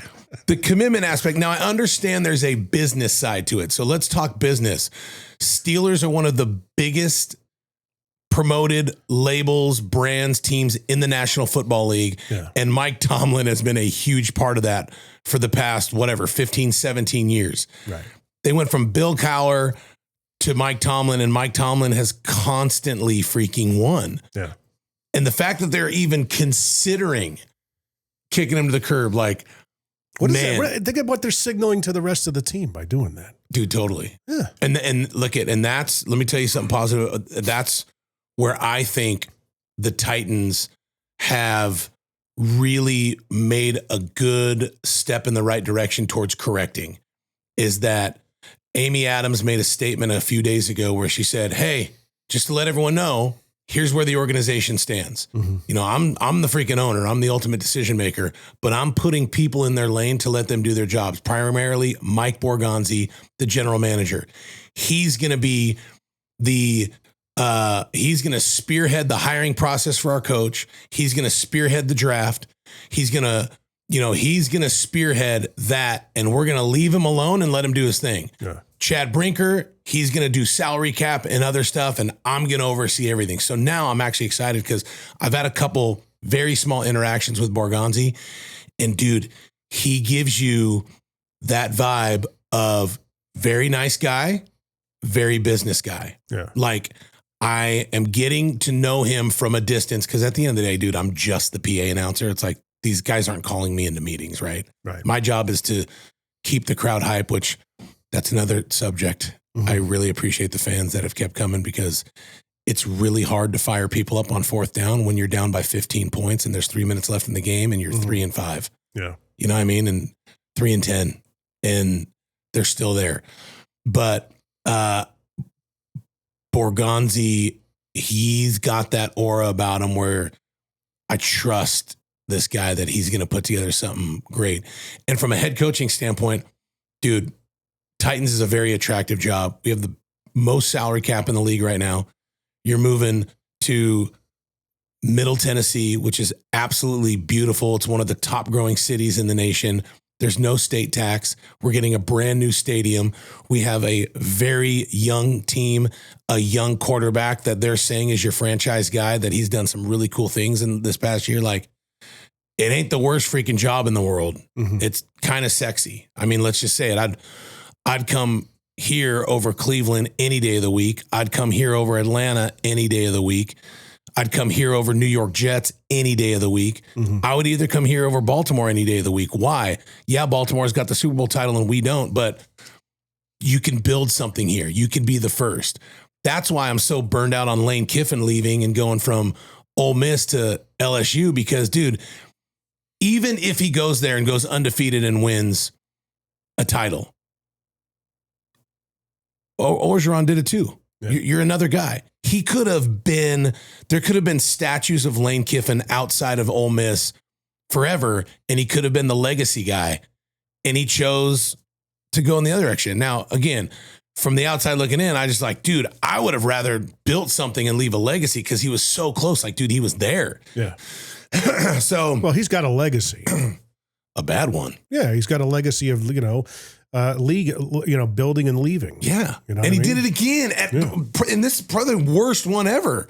the commitment aspect. Now, I understand there's a business side to it. So let's talk business. Steelers are one of the biggest promoted labels, brands, teams in the National Football League. Yeah. And Mike Tomlin has been a huge part of that for the past, 15, 17 years. Right. They went from Bill Cowher to Mike Tomlin, and Mike Tomlin has constantly freaking won. Yeah. And the fact that they're even considering kicking him to the curb, like, what is that? Think of what they're signaling to the rest of the team by doing that. Dude, totally. Yeah. And that's, let me tell you something positive. That's where I think the Titans have really made a good step in the right direction towards correcting, is that Amy Adams made a statement a few days ago where she said, hey, just to let everyone know, here's where the organization stands. You know, I'm the freaking owner. I'm the ultimate decision maker, but I'm putting people in their lane to let them do their jobs. Primarily Mike Borgonzi, the general manager. He's going to be he's going to spearhead the hiring process for our coach. He's going to spearhead the draft. He's going to spearhead that, and we're going to leave him alone and let him do his thing. Yeah. Chad Brinker, he's going to do salary cap and other stuff, and I'm going to oversee everything. So now I'm actually excited because I've had a couple very small interactions with Borgonzi, and dude, he gives you that vibe of very nice guy, very business guy. Yeah. Like, I am getting to know him from a distance because at the end of the day, dude, I'm just the PA announcer. It's like these guys aren't calling me into meetings, right? Right. My job is to keep the crowd hype, which that's another subject. I really appreciate the fans that have kept coming because it's really hard to fire people up on fourth down when you're down by 15 points and there's 3 minutes left in the game and you're 3-5. Yeah. You know what I mean? And 3-10 and they're still there. But Borgonzi, he's got that aura about him where I trust this guy that he's going to put together something great. And from a head coaching standpoint, dude, Titans is a very attractive job. We have the most salary cap in the league right now. You're moving to Middle Tennessee, which is absolutely beautiful. It's one of the top growing cities in the nation. There's no state tax. We're getting a brand new stadium. We have a very young team, a young quarterback that they're saying is your franchise guy, that he's done some really cool things in this past year. Like, it ain't the worst freaking job in the world. It's kind of sexy. I mean, let's just say it. I'd come here over Cleveland any day of the week. I'd come here over Atlanta any day of the week. I'd come here over New York Jets any day of the week. I would either come here over Baltimore any day of the week. Why? Yeah, Baltimore's got the Super Bowl title and we don't, but you can build something here. You can be the first. That's why I'm so burned out on Lane Kiffin leaving and going from Ole Miss to LSU because, dude, even if he goes there and goes undefeated and wins a title, Orgeron did it too. Yeah. You're another guy. There could have been statues of Lane Kiffin outside of Ole Miss forever, and he could have been the legacy guy, and he chose to go in the other direction. Now, again, from the outside looking in, I just like, dude, I would have rather built something and leave a legacy because he was so close. Like, dude, he was there. Yeah. So, well, he's got a legacy, a bad one. Yeah, he's got a legacy of league, building and leaving. Yeah, and he did it again, and this is probably the worst one ever.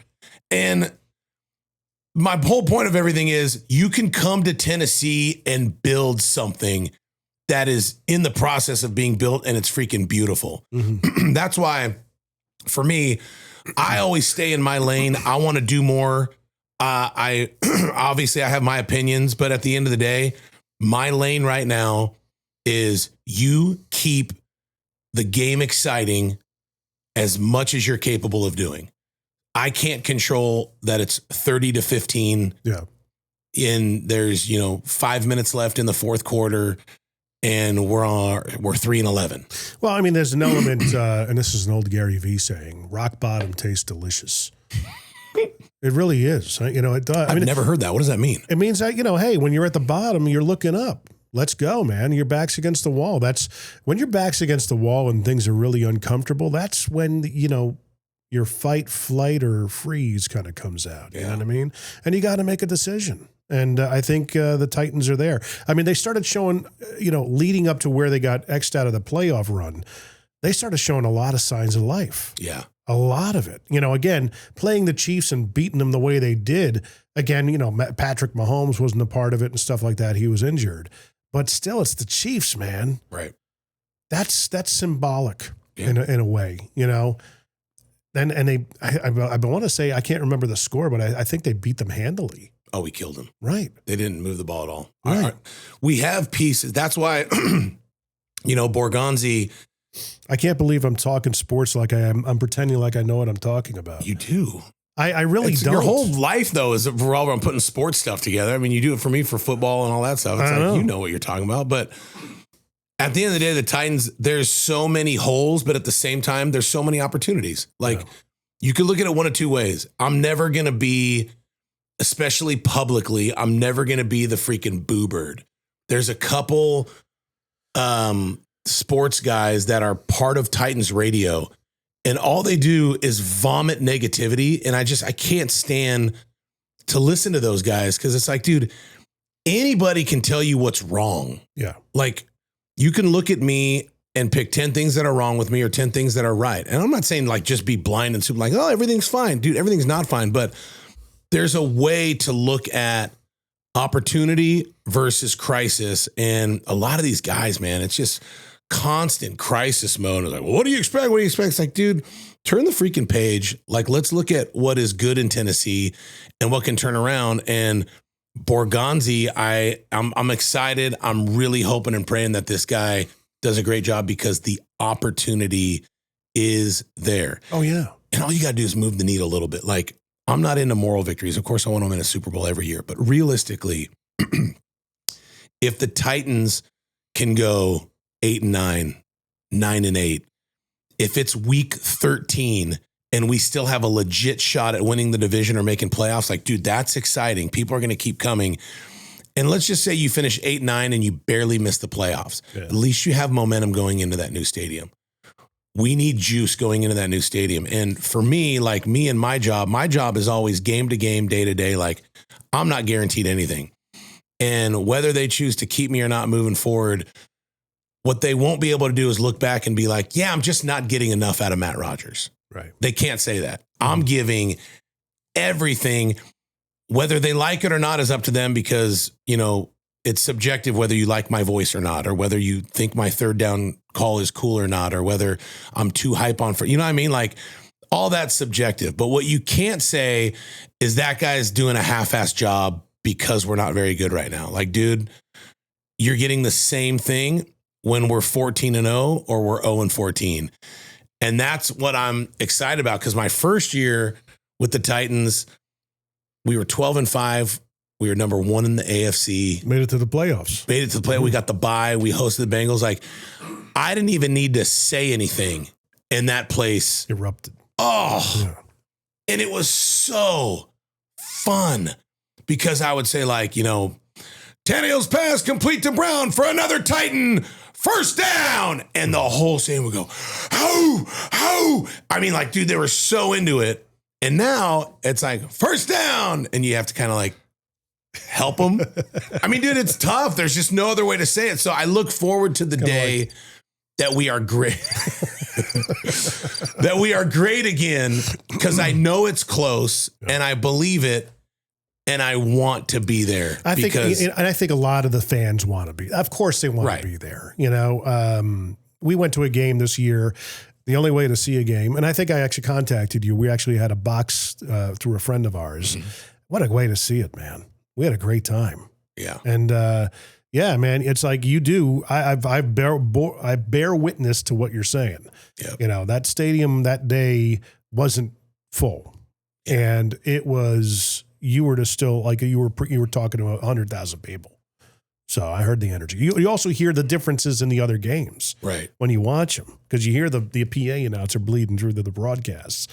And my whole point of everything is you can come to Tennessee and build something that is in the process of being built, and it's freaking beautiful. That's why, for me, I always stay in my lane. I want to do more. I obviously I have my opinions, but at the end of the day, my lane right now is you keep the game exciting as much as you're capable of doing. I can't control that it's 30-15. Yeah. There's 5 minutes left in the fourth quarter, and we're 3-11. Well, I mean, there's an element, and this is an old Gary Vee saying, rock bottom tastes delicious. It really is. It does. I've never heard that. What does that mean? It means that, hey, when you're at the bottom, you're looking up. Let's go, man. Your back's against the wall. That's when your back's against the wall and things are really uncomfortable. That's when, your fight, flight, or freeze kind of comes out. You know what I mean? And you got to make a decision. And I think the Titans are there. I mean, they started showing, leading up to where they got X'd out of the playoff run, they started showing a lot of signs of life. Yeah. A lot of it. Again, playing the Chiefs and beating them the way they did. Again, Patrick Mahomes wasn't a part of it and stuff like that. He was injured. But still, it's the Chiefs, man. Right. That's symbolic in a way, And I want to say, I can't remember the score, but I think they beat them handily. Oh, we killed them. Right. They didn't move the ball at all. Right. We have pieces. That's why, Borgonzi. I can't believe I'm talking sports like I am. I'm pretending like I know what I'm talking about. You do. I really don't. Your whole life, though, is revolved around putting sports stuff together. I mean, you do it for me for football and all that stuff. It's like, you know what you're talking about. But at the end of the day, the Titans, there's so many holes, but at the same time, there's so many opportunities. Like, you could look at it one of two ways. I'm never going to be, especially publicly, I'm never going to be the freaking boo bird. There's a couple sports guys that are part of Titans radio, and all they do is vomit negativity. And I can't stand to listen to those guys, because it's like, dude, anybody can tell you what's wrong. Yeah. Like, you can look at me and pick 10 things that are wrong with me or 10 things that are right. And I'm not saying like just be blind and super like, oh, everything's fine. Dude, everything's not fine. But there's a way to look at opportunity versus crisis. And a lot of these guys, man, it's just constant crisis mode. It's like, well, what do you expect? What do you expect? It's like, dude, turn the freaking page. Like, let's look at what is good in Tennessee and what can turn around. And Borgonzi, I'm excited. I'm really hoping and praying that this guy does a great job, because the opportunity is there. Oh, yeah. And all you got to do is move the needle a little bit. Like, I'm not into moral victories. Of course, I want to win a Super Bowl every year. But realistically, if the Titans can go 8-9, 9-8, if it's week 13 and we still have a legit shot at winning the division or making playoffs, like, dude, that's exciting. People are going to keep coming. And let's just say you finish 8-9 and you barely miss the playoffs. Yeah. At least you have momentum going into that new stadium. We need juice going into that new stadium. And for me, like me and my job is always game to game, day to day. Like, I'm not guaranteed anything. And whether they choose to keep me or not moving forward, what they won't be able to do is look back and be like, yeah, I'm just not getting enough out of Matt Rogers. Right. They can't say that. I'm giving everything. Whether they like it or not is up to them, because, you know, it's subjective whether you like my voice or not, or whether you think my third down call is cool or not, or whether I'm too hype on for, you know what I mean? Like, all that's subjective. But what you can't say is that guy's doing a half-assed job because we're not very good right now. Like, dude, you're getting the same thing when we're 14-0 or we're 0-14. And that's what I'm excited about, because my first year with the Titans, we were 12-5. We were number 1 in the AFC. Made it to the playoffs. We got the bye. We hosted the Bengals. Like, I didn't even need to say anything, and that place erupted. Oh, yeah. And it was so fun, because I would say, like, you know, Tannehill's pass complete to Brown for another Titan. First down. And the whole stadium would go, ho. I mean, like, dude, they were so into it. And now it's like, first down. And you have to kind of like help them. I mean, dude, it's tough. There's just no other way to say it. So I look forward to the day that we are great, that we are great again, because I know it's close and I believe it. And I want to be there. I think a lot of the fans want to be. Of course, they want to be there. You know, we went to a game this year. The only way to see a game, and I think I actually contacted you. We actually had a box through a friend of ours. Mm-hmm. What a way to see it, man! We had a great time. Yeah, and yeah, man, it's like you do. I bear witness to what you're saying. Yep. You know, that stadium that day wasn't full, and it was. You were to still like you were talking to 100,000 people. So I heard the energy. You also hear the differences in the other games, right? When you watch them, because you hear the PA announcer bleeding through the broadcasts,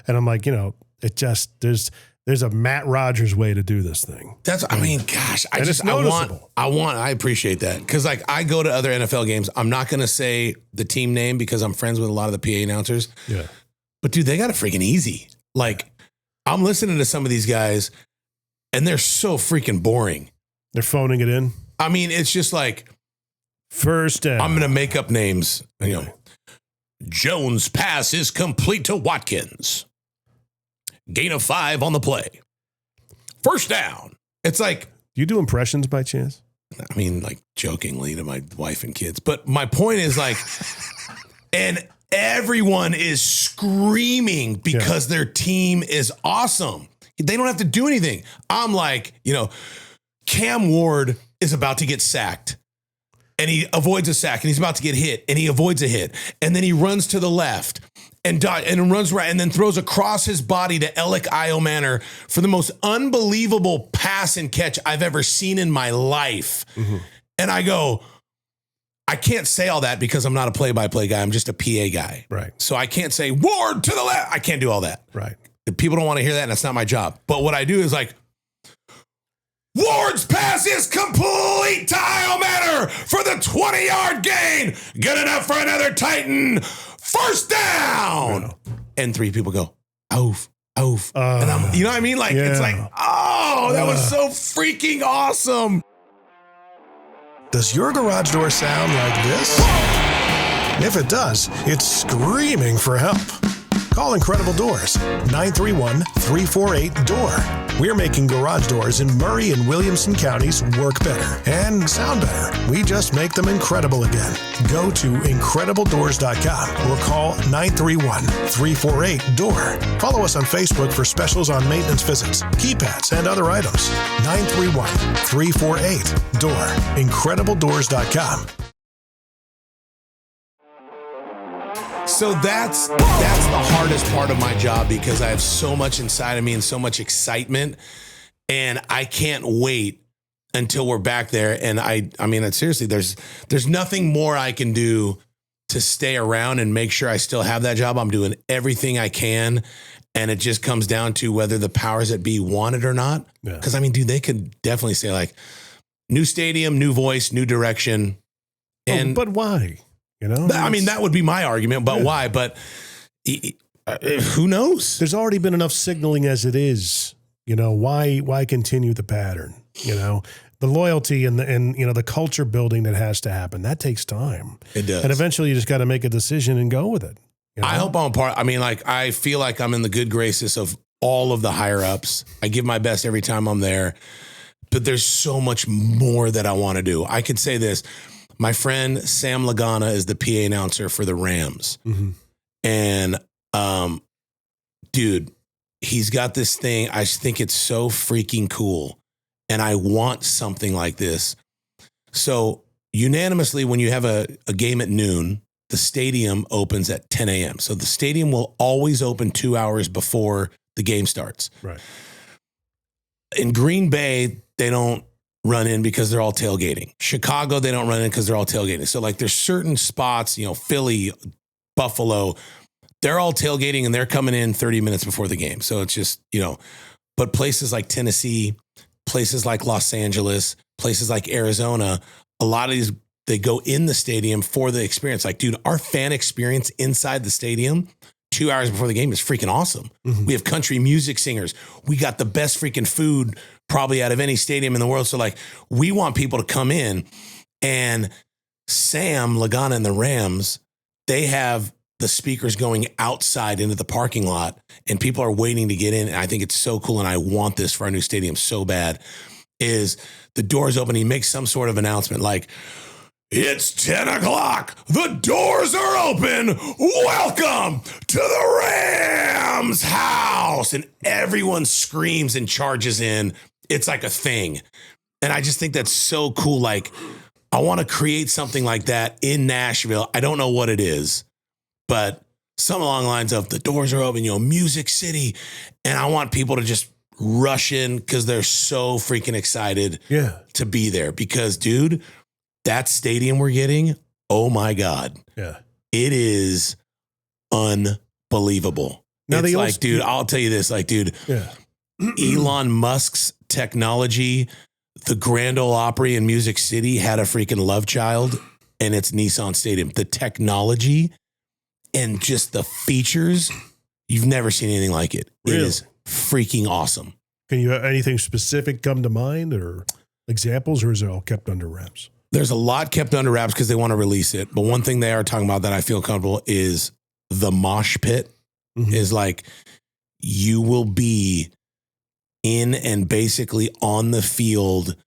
and I'm like, you know, it just there's a Matt Rogers way to do this thing. I mean, gosh, I appreciate that, because like I go to other NFL games. I'm not going to say the team name because I'm friends with a lot of the PA announcers. Yeah, but dude, they got it freaking easy. Like, I'm listening to some of these guys, and they're so freaking boring. They're phoning it in. I mean, it's just like, first down. I'm going to make up names. You know, Jones' pass is complete to Watkins. Gain of 5 on the play. First down. It's like, do you do impressions by chance? I mean, like jokingly to my wife and kids. But my point is like, and everyone is screaming because their team is awesome. They don't have to do anything. I'm like, you know, Cam Ward is about to get sacked, and he avoids a sack, and he's about to get hit, and he avoids a hit. And then he runs to the left and runs right, and then throws across his body to Alec Iomanner for the most unbelievable pass and catch I've ever seen in my life. Mm-hmm. And I go, I can't say all that because I'm not a play-by-play guy. I'm just a PA guy. Right. So I can't say Ward to the left. I can't do all that. Right. People don't want to hear that, and that's not my job. But what I do is like, Ward's pass is complete to Heil Manor for the 20-yard gain. Good enough for another Titan. First down. Yeah. And 3 people go, oof, oof. And I'm, you know what I mean? Like, it's like, oh, that was so freaking awesome. Does your garage door sound like this? If it does, it's screaming for help. Call Incredible Doors, 931-348-DOOR. We're making garage doors in Murray and Williamson counties work better and sound better. We just make them incredible again. Go to IncredibleDoors.com or call 931-348-DOOR. Follow us on Facebook for specials on maintenance visits, keypads, and other items. 931-348-DOOR. IncredibleDoors.com. So that's the hardest part of my job because I have so much inside of me and so much excitement, and I can't wait until we're back there. And I mean, seriously, there's nothing more I can do to stay around and make sure I still have that job. I'm doing everything I can, and it just comes down to whether the powers that be want it or not. Because I mean, dude, they could definitely say like, new stadium, new voice, new direction. And but why? You know, I mean, that would be my argument, but why? But who knows? There's already been enough signaling as it is. You know, why continue the pattern? You know, the loyalty and the culture building that has to happen, that takes time. It does. And eventually you just got to make a decision and go with it. You know? I hope I'm part. I mean, like, I feel like I'm in the good graces of all of the higher ups. I give my best every time I'm there, but there's so much more that I want to do. I could say this. My friend Sam Lagana is the PA announcer for the Rams. Mm-hmm. And, dude, he's got this thing. I think it's so freaking cool. And I want something like this. So unanimously, when you have a game at noon, the stadium opens at 10 a.m. So the stadium will always open 2 hours before the game starts. Right. In Green Bay, they don't run in because they're all tailgating. Chicago, they don't run in because they're all tailgating. So like there's certain spots, you know, Philly, Buffalo, they're all tailgating and they're coming in 30 minutes before the game. So it's just, you know, but places like Tennessee, places like Los Angeles, places like Arizona, a lot of these, they go in the stadium for the experience. Like, dude, our fan experience inside the stadium 2 hours before the game is freaking awesome. Mm-hmm. We have country music singers. We got the best freaking food probably out of any stadium in the world. So like, we want people to come in, and Sam Lagana and the Rams, they have the speakers going outside into the parking lot, and people are waiting to get in. And I think it's so cool. And I want this for our new stadium so bad. Is the doors open? He makes some sort of announcement like, it's 10 o'clock. The doors are open. Welcome to the Rams house. And everyone screams and charges in. It's like a thing. And I just think that's so cool. Like, I want to create something like that in Nashville. I don't know what it is, but some along the lines of the doors are open, you know, Music City. And I want people to just rush in because they're so freaking excited to be there. Because, dude, that stadium we're getting, oh my God. Yeah. It is unbelievable. Now it's like, dude, I'll tell you this, like, dude, Elon Musk's technology, the Grand Ole Opry in Music City had a freaking love child, and it's Nissan Stadium. The technology and just the features, you've never seen anything like it. Really? It is freaking awesome. Can you have anything specific come to mind or examples, or is it all kept under wraps? There's a lot kept under wraps because they want to release it. But one thing they are talking about that I feel comfortable is the mosh pit. Mm-hmm. Is like, you will be in and basically on the field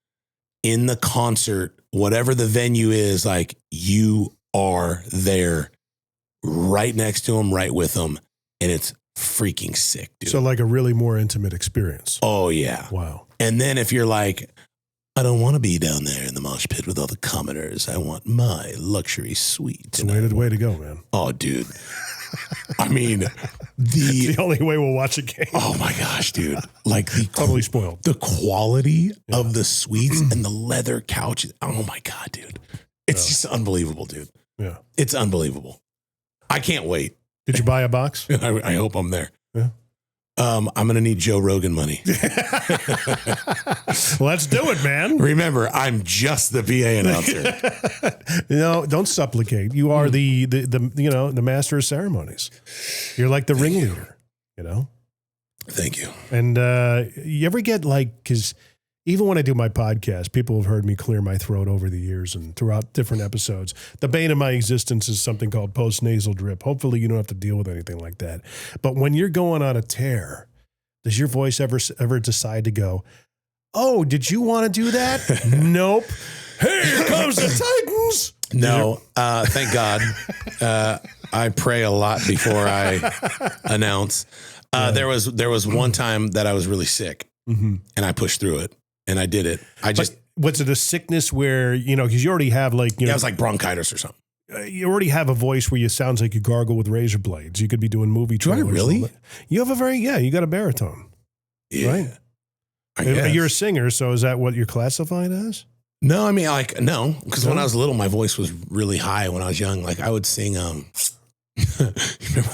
in the concert, whatever the venue is, like, you are there right next to them, right with them. And it's freaking sick, dude. So like a really more intimate experience. Oh, yeah. Wow. And then if you're like, I don't want to be down there in the mosh pit with all the commoners. I want my luxury suite. It's the way to go, man. Oh, dude. I mean, the only way we'll watch a game. Oh my gosh, dude. Like totally spoiled. The quality of the suites and the leather couches. Oh my God, dude. It's just unbelievable, dude. Yeah. It's unbelievable. I can't wait. Did you buy a box? I hope I'm there. Yeah. I'm going to need Joe Rogan money. Let's do it, man. Remember, I'm just the PA announcer. No, don't supplicate. You are the master of ceremonies. You're like the ringleader, Thank you. And you ever get because even when I do my podcast, people have heard me clear my throat over the years and throughout different episodes. The bane of my existence is something called post-nasal drip. Hopefully you don't have to deal with anything like that. But when you're going on a tear, does your voice ever decide to go, oh, did you want to do that? Nope. Hey, here comes the Titans. No, thank God. I pray a lot before I announce. There was one time that I was really sick and I pushed through it. And I did it. Was it a sickness where, because you already have it was like bronchitis or something. You already have a voice where you sounds like you gargle with razor blades. You could be doing movie trailers. Do I really? You have you got a baritone. Yeah. Right? I guess. You're a singer, so is that what you're classified as? No, I mean, no. Because when I was little, my voice was really high when I was young. Like I would sing, you remember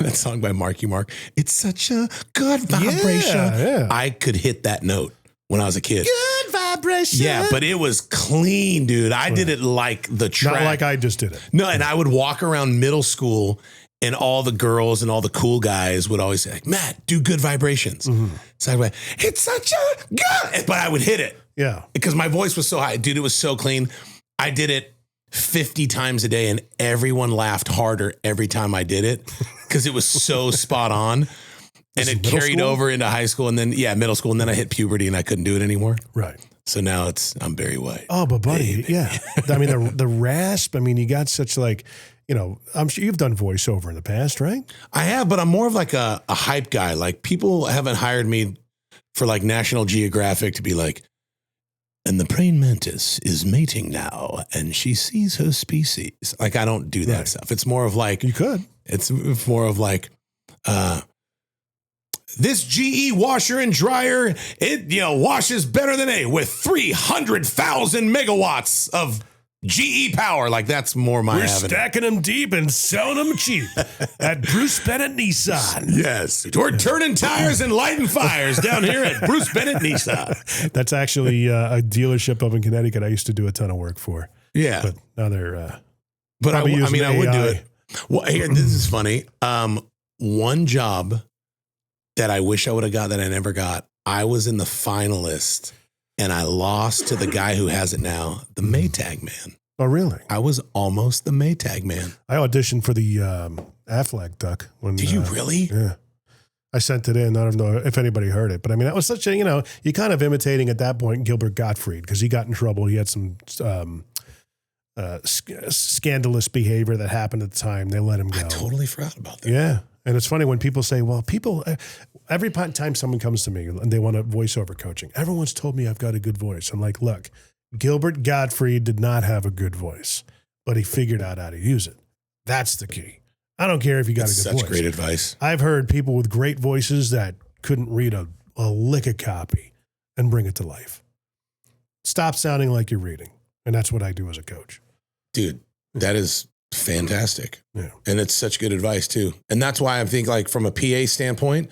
that song by Marky Mark? It's such a good vibration. Yeah. I could hit that note when I was a kid. Good vibration. Yeah, but it was clean, dude. I did it like the track. Not like I just did it. No, and I would walk around middle school and all the girls and all the cool guys would always say, like, Matt, do good vibrations. So I went, it's such a good, but I would hit it. Yeah. Because my voice was so high. Dude, it was so clean. I did it 50 times a day and everyone laughed harder every time I did it because it was so spot on. And it carried over into high school and then, middle school. And then I hit puberty and I couldn't do it anymore. Right. So now I'm Barry White. Oh, but buddy, yeah. I mean, the rasp, you got such I'm sure you've done voiceover in the past, right? I have, but I'm more of like a hype guy. Like people haven't hired me for like National Geographic to be like, and the praying mantis is mating now and she sees her species. Like I don't do that stuff. It's more of like, you could. It's more of like, this GE washer and dryer, it washes better than with 300,000 megawatts of GE power. Like that's more my We're avenue. stacking them deep and selling them cheap at Bruce Bennett Nissan. Yes. We're turning tires and lighting fires down here at Bruce Bennett Nissan. That's actually a delership up in Connecticut I used to do a ton of work for. Yeah. But now they're but I would do AI. it. Well, here, this is funny. One job that I wish I would have got that I never got. I was in the finalist and I lost to the guy who has it now, the Maytag man. Oh, really? I was almost the Maytag man. I auditioned for the Aflac duck. Did you really? Yeah. I sent it in. I don't know if anybody heard it, but that was such a, you kind of imitating at that point Gilbert Gottfried because he got in trouble. He had some scandalous behavior that happened at the time. They let him go. I totally forgot about that. Yeah. And it's funny when people say, well, every time someone comes to me and they want a voiceover coaching, everyone's told me I've got a good voice. I'm like, look, Gilbert Gottfried did not have a good voice, but he figured out how to use it. That's the key. I don't care if you got a good voice. Such great advice. I've heard people with great voices that couldn't read a lick of copy and bring it to life. Stop sounding like you're reading. And that's what I do as a coach. Dude, that is fantastic. Yeah. And it's such good advice too. And that's why I think like from a PA standpoint,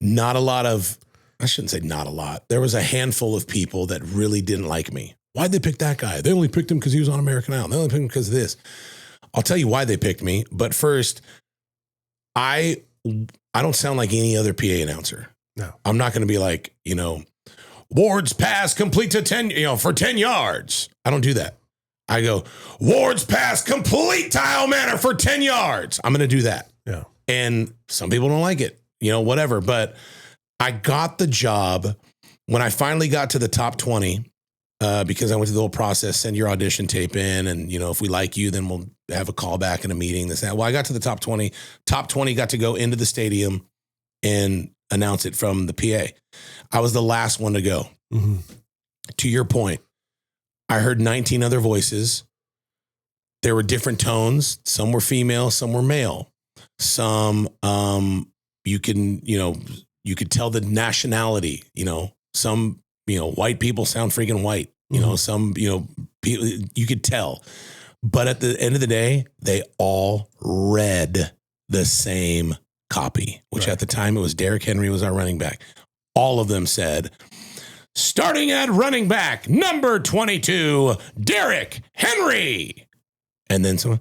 not a lot of, I shouldn't say not a lot. There was a handful of people that really didn't like me. Why'd they pick that guy? They only picked him because he was on American Idol. They only picked him because of this. I'll tell you why they picked me. But first, I don't sound like any other PA announcer. No. I'm not going to be like, Ward's pass complete to 10, for 10 yards. I don't do that. I go, Ward's pass complete tile manner for 10 yards. I'm going to do that. Yeah. And some people don't like it, whatever. But I got the job when I finally got to the top 20 because I went through the whole process, send your audition tape in. And, if we like you, then we'll have a call back in a meeting. This, that. Well, I got to the top 20. Top 20 got to go into the stadium and announce it from the PA. I was the last one to go. Mm-hmm. To your point, I heard 19 other voices. There were different tones. Some were female, some were male. Some, you could tell the nationality, some, white people sound freaking white, some, people, you could tell. But at the end of the day, they all read the same copy, which at the time it was Derrick Henry was our running back. All of them said, starting at running back, number 22, Derrick Henry. And then someone,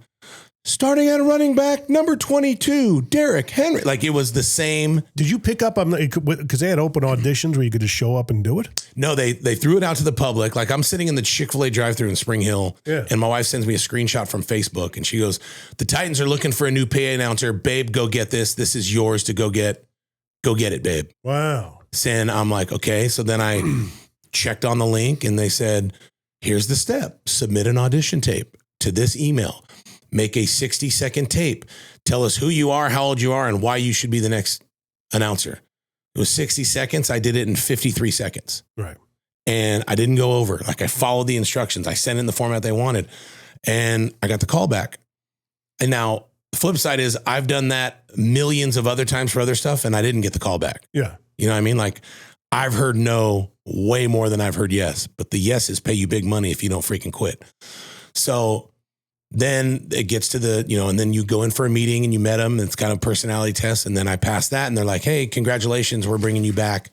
starting at running back, number 22, Derrick Henry. Like it was the same. Did you pick up on because they had open auditions where you could just show up and do it? No, they threw it out to the public. Like I'm sitting in the Chick-fil-A drive-thru in Spring Hill, and my wife sends me a screenshot from Facebook, and she goes, the Titans are looking for a new PA announcer. Babe, go get this. This is yours to go get. Go get it, babe. Wow. And I'm like, okay. So then I checked on the link, and they said, here's the step. Submit an audition tape to this email. Make a 60-second tape. Tell us who you are, how old you are, and why you should be the next announcer. It was 60 seconds. I did it in 53 seconds. Right. And I didn't go over. Like I followed the instructions. I sent in the format they wanted. And I got the call back. And now the flip side is I've done that millions of other times for other stuff, and I didn't get the call back. Yeah. You know what I mean? Like I've heard no way more than I've heard yes. But the yeses pay you big money if you don't freaking quit. So then it gets to the, and then you go in for a meeting and you met them. It's kind of a personality test. And then I passed that and they're like, hey, congratulations. We're bringing you back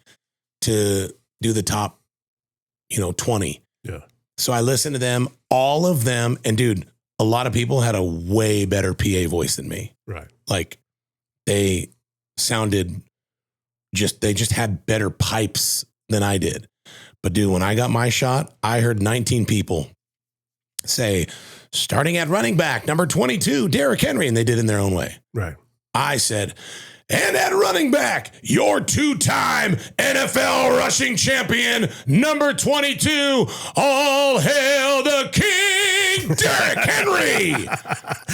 to do the top, 20. Yeah. So I listened to them, all of them. And dude, a lot of people had a way better PA voice than me. Right. Like they sounded they just had better pipes than I did. But dude, when I got my shot, I heard 19 people say, starting at running back, number 22, Derrick Henry. And they did it in their own way. Right. I said, and at running back, your two-time NFL rushing champion, number 22, all hail the king, Derrick Henry.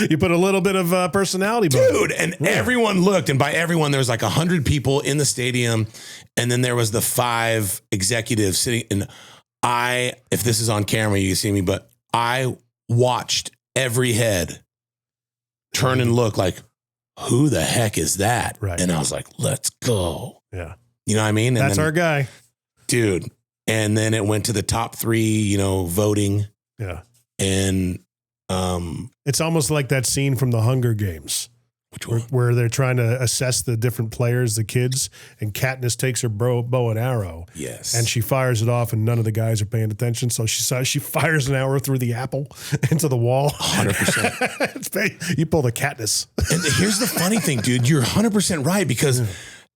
You put a little bit of personality behind it. Dude, and everyone looked, and by everyone, there was like 100 people in the stadium, and then there was the 5 executives sitting, and if this is on camera, you can see me, but I watched every head turn and look like, who the heck is that? Right. And I was like, let's go. Yeah. You know what I mean? And that's then, our guy. Dude. And then it went to the top 3, voting. Yeah. And it's almost like that scene from the Hunger Games. Which one? Where they're trying to assess the different players, the kids, and Katniss takes her bow and arrow. Yes. And she fires it off, and none of the guys are paying attention. So she fires an arrow through the apple into the wall. 100%. You pull the Katniss. And here's the funny thing, dude. You're 100% right, because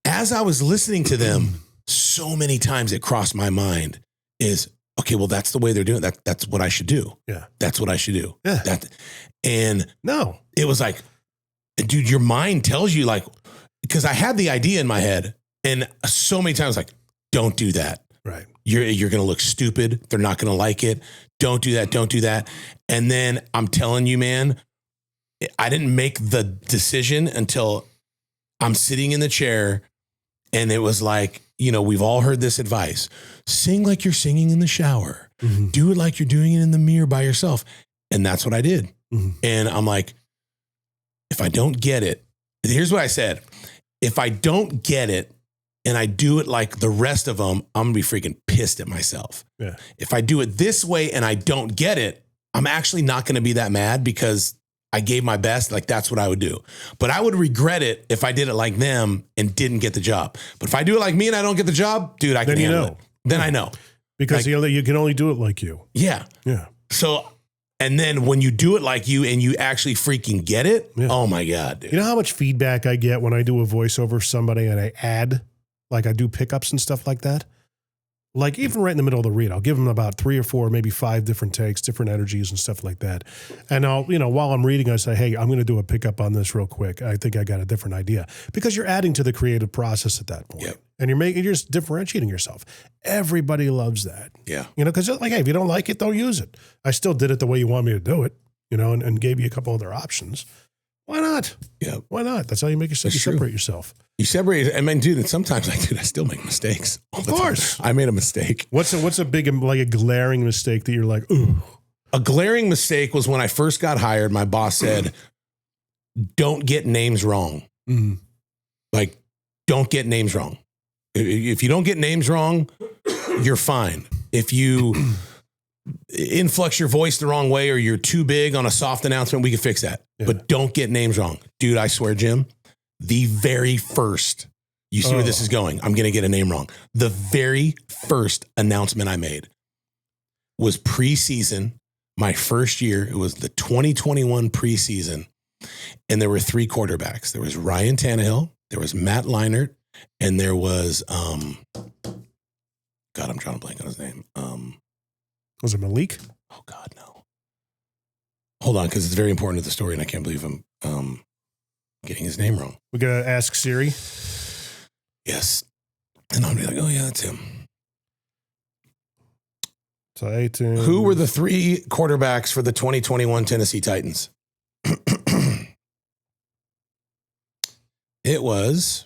as I was listening to them, so many times it crossed my mind is, okay, well, that's the way they're doing it. That's what I should do. Yeah. That's what I should do. Yeah. And no, it was like, dude, your mind tells you, like, because I had the idea in my head, and so many times, like, don't do that. Right. You're going to look stupid. They're not going to like it. Don't do that. Don't do that. And then I'm telling you, man, I didn't make the decision until I'm sitting in the chair, and it was like, we've all heard this advice. Sing like you're singing in the shower. Mm-hmm. Do it like you're doing it in the mirror by yourself. And that's what I did. Mm-hmm. And I'm like, if I don't get it, here's what I said. If I don't get it and I do it like the rest of them, I'm going to be freaking pissed at myself. Yeah. If I do it this way and I don't get it, I'm actually not going to be that mad because I gave my best. Like that's what I would do. But I would regret it if I did it like them and didn't get the job. But if I do it like me and I don't get the job, dude, I can handle it. Then I know. Because you can only do it like you. Yeah. Yeah. So, and then when you do it like you and you actually freaking get it, oh my God, dude. You know how much feedback I get when I do a voiceover for somebody and I add, like I do pickups and stuff like that? Like even right in the middle of the read, I'll give them about 3 or 4, maybe 5 different takes, different energies and stuff like that. And I'll, while I'm reading, I say, hey, I'm going to do a pickup on this real quick. I think I got a different idea, because you're adding to the creative process at that point. Yep. And you're just differentiating yourself. Everybody loves that. Yeah. Because like, hey, if you don't like it, don't use it. I still did it the way you want me to do it, and gave you a couple other options. Why not? Yeah. Why not? That's how you make yourself. You separate yourself. You separate. I mean, dude, and sometimes I still make mistakes. Of course. I made a mistake. What's a big, like a glaring mistake that you're like, ooh? A glaring mistake was when I first got hired, my boss said, don't get names wrong. Mm-hmm. Like, don't get names wrong. If you don't get names wrong, you're fine. If you influx your voice the wrong way or you're too big on a soft announcement, we can fix that. Yeah. But don't get names wrong. Dude, I swear, Jim, the very first, you see where this is going. I'm going to get a name wrong. The very first announcement I made was preseason, my first year. It was the 2021 preseason. And there were 3 quarterbacks. There was Ryan Tannehill, there was Matt Leinart, and there was, God, I'm drawing a blank on his name. Was it Malik? Oh God, no. Hold on, because it's very important to the story, and I can't believe I'm getting his name wrong. We gotta ask Siri. Yes, and I'll be like, oh yeah, that's him. Titans. Who were the 3 quarterbacks for the 2021 Tennessee Titans? It was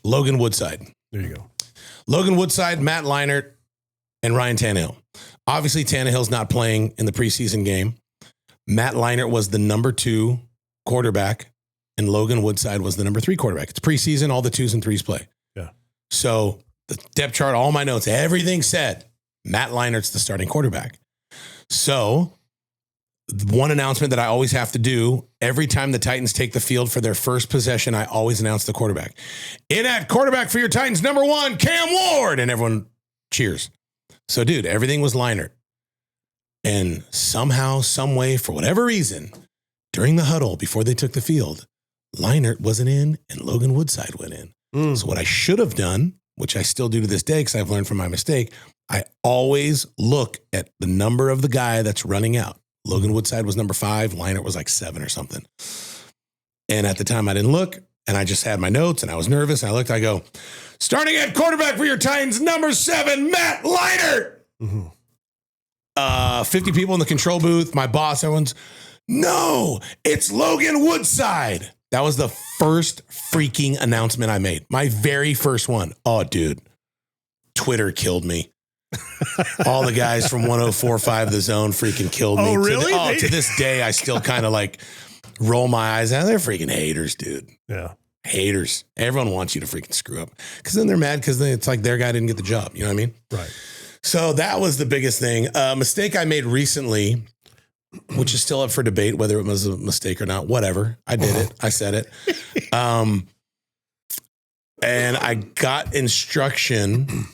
Logan Woodside. There you go. Logan Woodside, Matt Leinart, and Ryan Tannehill. Obviously, Tannehill's not playing in the preseason game. Matt Leinart was the number 2 quarterback, and Logan Woodside was the number 3 quarterback. It's preseason, all the 2s and 3s play. Yeah. So the depth chart, all my notes, everything said Matt Leinart's the starting quarterback. So one announcement that I always have to do every time the Titans take the field for their first possession, I always announce the quarterback. In at quarterback for your Titans, number 1, Cam Ward. And everyone cheers. So, dude, everything was Leinart. And somehow, some way, for whatever reason, during the huddle before they took the field, Leinart wasn't in and Logan Woodside went in. So what I should have done, which I still do to this day because I've learned from my mistake, I always look at the number of the guy that's running out. Logan Woodside was number 5. Leinart was like 7 or something. And at the time I didn't look and I just had my notes and I was nervous. And I looked, I go, starting at quarterback for your Titans, number 7, Matt Leinart. 50 people in the control booth. My boss, everyone's, no, it's Logan Woodside. That was the first freaking announcement I made. My very first one. Oh, dude, Twitter killed me. All the guys from 104.5 The Zone freaking killed me. Oh, really? To this day, I still kind of like roll my eyes out. They're freaking haters, dude. Yeah. Haters. Everyone wants you to freaking screw up because then they're mad because it's like their guy didn't get the job. You know what I mean? Right. So that was the biggest thing. A mistake I made recently, which is still up for debate, whether it was a mistake or not, whatever. I did it. I said it. And I got instruction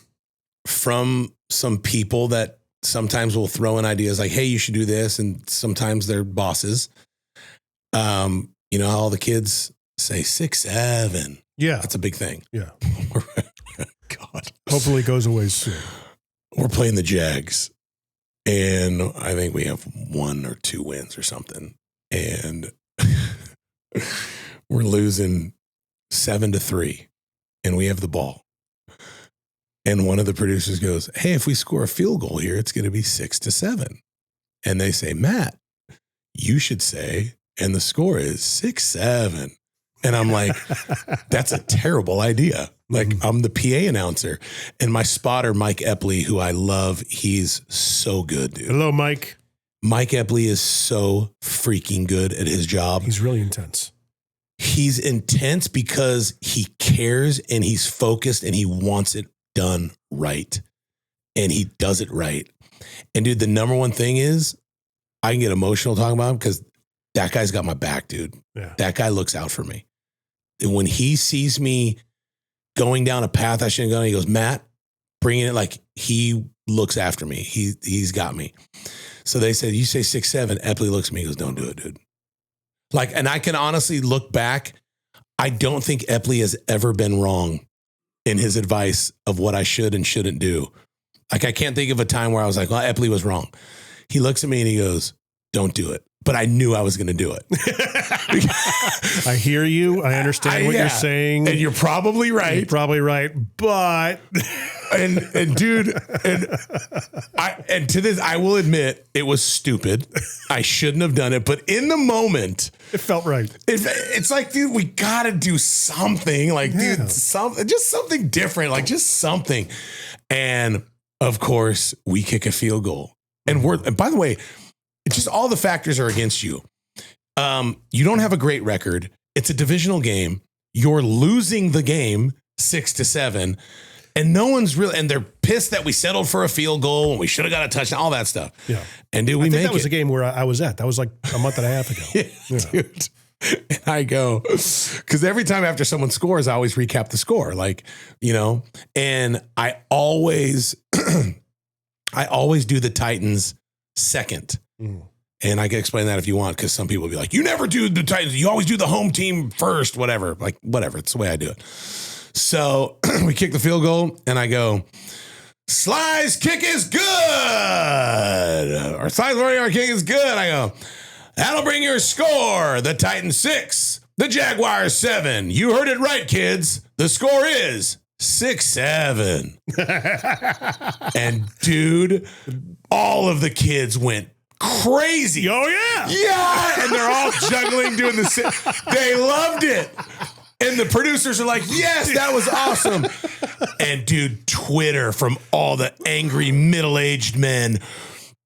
from some people that sometimes will throw in ideas like, hey, you should do this. And sometimes they're bosses. You know, how all the kids say 6'7". Yeah. That's a big thing. Yeah. God. Hopefully it goes away soon. We're playing the Jags. And I think we have 1 or 2 wins or something. And we're losing 7-3. And we have the ball. And one of the producers goes, hey, if we score a field goal here, it's going to be 6-7. And they say, Matt, you should say, and the score is 6-7. And I'm like, that's a terrible idea. Like, I'm the PA announcer. And my spotter, Mike Epley, who I love, he's so good, dude. Hello, Mike. Mike Epley is so freaking good at his job. He's really intense. He's intense because he cares and he's focused and he wants it done right. And he does it right. And dude, the number one thing is I can get emotional talking about him because that guy's got my back, dude. Yeah. That guy looks out for me. And when he sees me going down a path I shouldn't go, he goes, Matt, bringing it, like he looks after me. He's got me. So they said, you say 6'7". Epley looks at me and goes, don't do it, dude. Like, and I can honestly look back. I don't think Epley has ever been wrong in his advice of what I should and shouldn't do. Like, I can't think of a time where I was like, well, Epley was wrong. He looks at me and he goes, don't do it. But I knew I was going to do it. I hear you. I understand what you're saying. And you're probably right. You're probably right. But and dude, and to this, I will admit it was stupid. I shouldn't have done it. But in the moment, it felt right. It's like, dude, we got to do something. Like, dude, just something different. Like, just something. And of course, we kick a field goal. And by the way, it's just all the factors are against you. You don't have a great record. It's a divisional game. You're losing the game 6-7. And no one's really, and they're pissed that we settled for a field goal and we should have got a touchdown, all that stuff. Yeah. And dude, I think that was the game where I was at. That was like a month and a half ago. Dude. And I go, because every time after someone scores, I always recap the score, like, and I always do the Titans second. And I can explain that if you want, because some people will be like, you never do the Titans. You always do the home team first, whatever. Like, whatever. It's the way I do it. So we kick the field goal and I go, Sly's kick is good. Or Sly's kick is good. I go, that'll bring your score. The Titans 6, the Jaguars 7. You heard it right, kids. The score is 6-7. And dude, all of the kids went crazy. Oh, yeah. Yeah. And they're all juggling, doing the They loved it. And the producers are like, yes, that was awesome. And dude, Twitter from all the angry middle-aged men.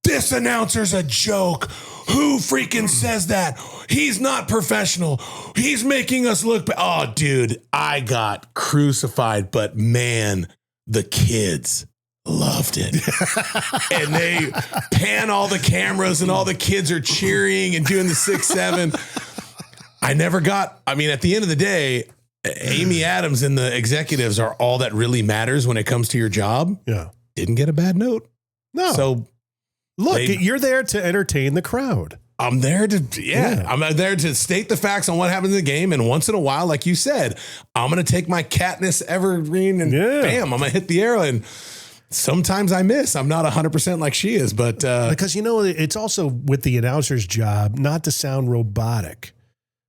This announcer's a joke. Who freaking says that? He's not professional. He's making us look bad. Oh, dude, I got crucified. But man, the kids loved it. And they pan all the cameras and all the kids are cheering and doing the 6-7. I mean, at the end of the day, Amy Adams and the executives are all that really matters when it comes to your job. Yeah. Didn't get a bad note. No. So look, you're there to entertain the crowd. I'm there I'm there to state the facts on what happened in the game. And once in a while, like you said, I'm going to take my Katniss evergreen and bam, I'm going to hit the arrow. And sometimes I miss. I'm not 100% like she is, but because it's also with the announcer's job not to sound robotic.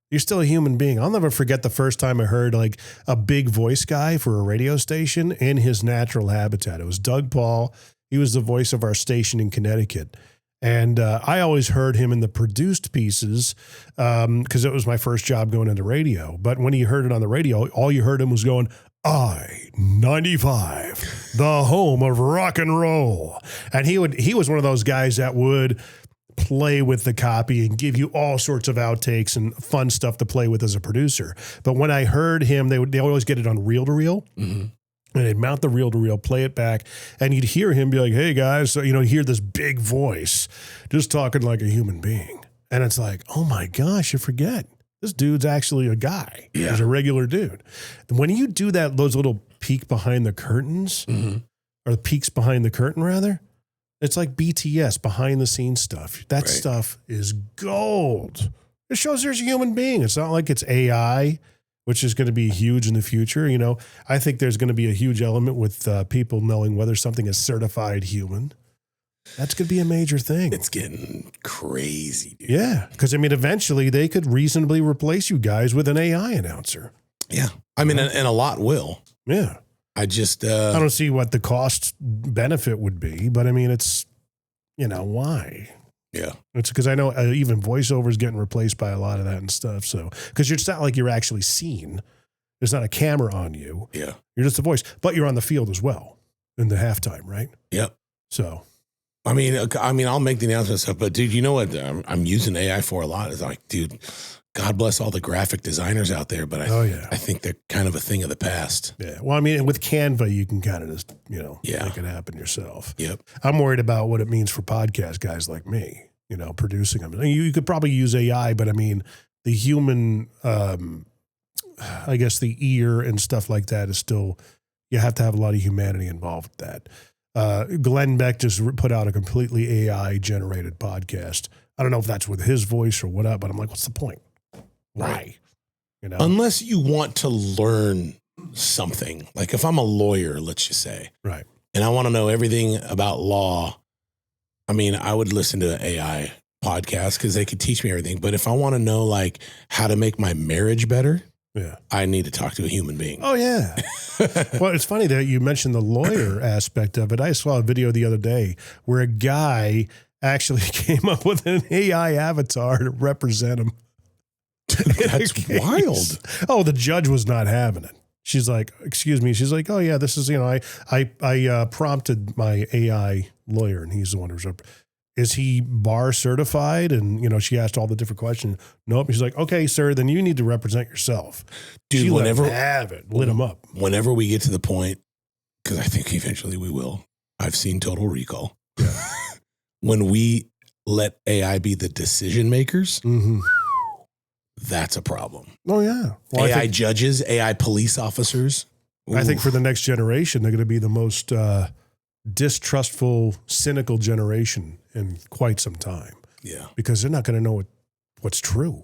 You're still a human being. I'll never forget the first time I heard like a big voice guy for a radio station in his natural habitat. It was Doug Paul. He was the voice of our station in Connecticut. And I always heard him in the produced pieces because it was my first job going into radio. But when you heard it on the radio, all you heard him was going, I-95, the home of rock and roll. And he was one of those guys that would play with the copy and give you all sorts of outtakes and fun stuff to play with as a producer. But when I heard him, they always get it on reel-to-reel. Mm-hmm. And they'd mount the reel-to-reel, play it back, and you'd hear him be like, hey, guys, so, hear this big voice just talking like a human being. And it's like, oh, my gosh, you forget. This dude's actually a guy. Yeah. He's a regular dude. When you do that, those little peek behind the curtains, or the peeks behind the curtain, rather, it's like BTS, behind-the-scenes stuff. That stuff is gold. It shows there's a human being. It's not like it's AI, which is going to be huge in the future. I think there's going to be a huge element with people knowing whether something is certified human. That's going to be a major thing. It's getting crazy, dude. Yeah, because, eventually they could reasonably replace you guys with an AI announcer. Yeah. I mean, and a lot will. Yeah. I just... I don't see what the cost benefit would be, but, it's, why? Yeah. It's because I know even voiceover is getting replaced by a lot of that and stuff. So, because it's not like you're actually seen. There's not a camera on you. Yeah. You're just a voice, but you're on the field as well in the halftime, right? Yep. So, I mean, I'll make the announcement stuff, but dude, you know what I'm using AI for a lot? Is like, dude, God bless all the graphic designers out there, but I think they're kind of a thing of the past. Yeah. Well, with Canva, you can kind of just, make it happen yourself. Yep. I'm worried about what it means for podcast guys like me, producing them. You could probably use AI, but the human, I guess the ear and stuff like that is still, you have to have a lot of humanity involved with that. Glenn Beck just put out a completely AI generated podcast. I don't know if that's with his voice or what, but I'm like, what's the point? Why? Unless you want to learn something. Like if I'm a lawyer, let's just say. Right. And I want to know everything about law. I would listen to an AI podcast because they could teach me everything. But if I want to know like how to make my marriage better, I need to talk to a human being. Oh, yeah. Well, it's funny that you mentioned the lawyer aspect of it. I saw a video the other day where a guy actually came up with an AI avatar to represent him. That's wild. Oh, the judge was not having it. She's like, excuse me. She's like, oh, yeah, this is, I prompted my AI lawyer, and he's the one who's up. Is he bar certified? And, she asked all the different questions. Nope. She's like, okay, sir, then you need to represent yourself. Dude, she lit him up. Whenever we get to the point, because I think eventually we will. I've seen Total Recall. Yeah. When we let AI be the decision makers, that's a problem. Oh, yeah. Well, AI judges, AI police officers. I think for the next generation, they're going to be the most distrustful, cynical generation in quite some time. Yeah. Because they're not going to know what's true,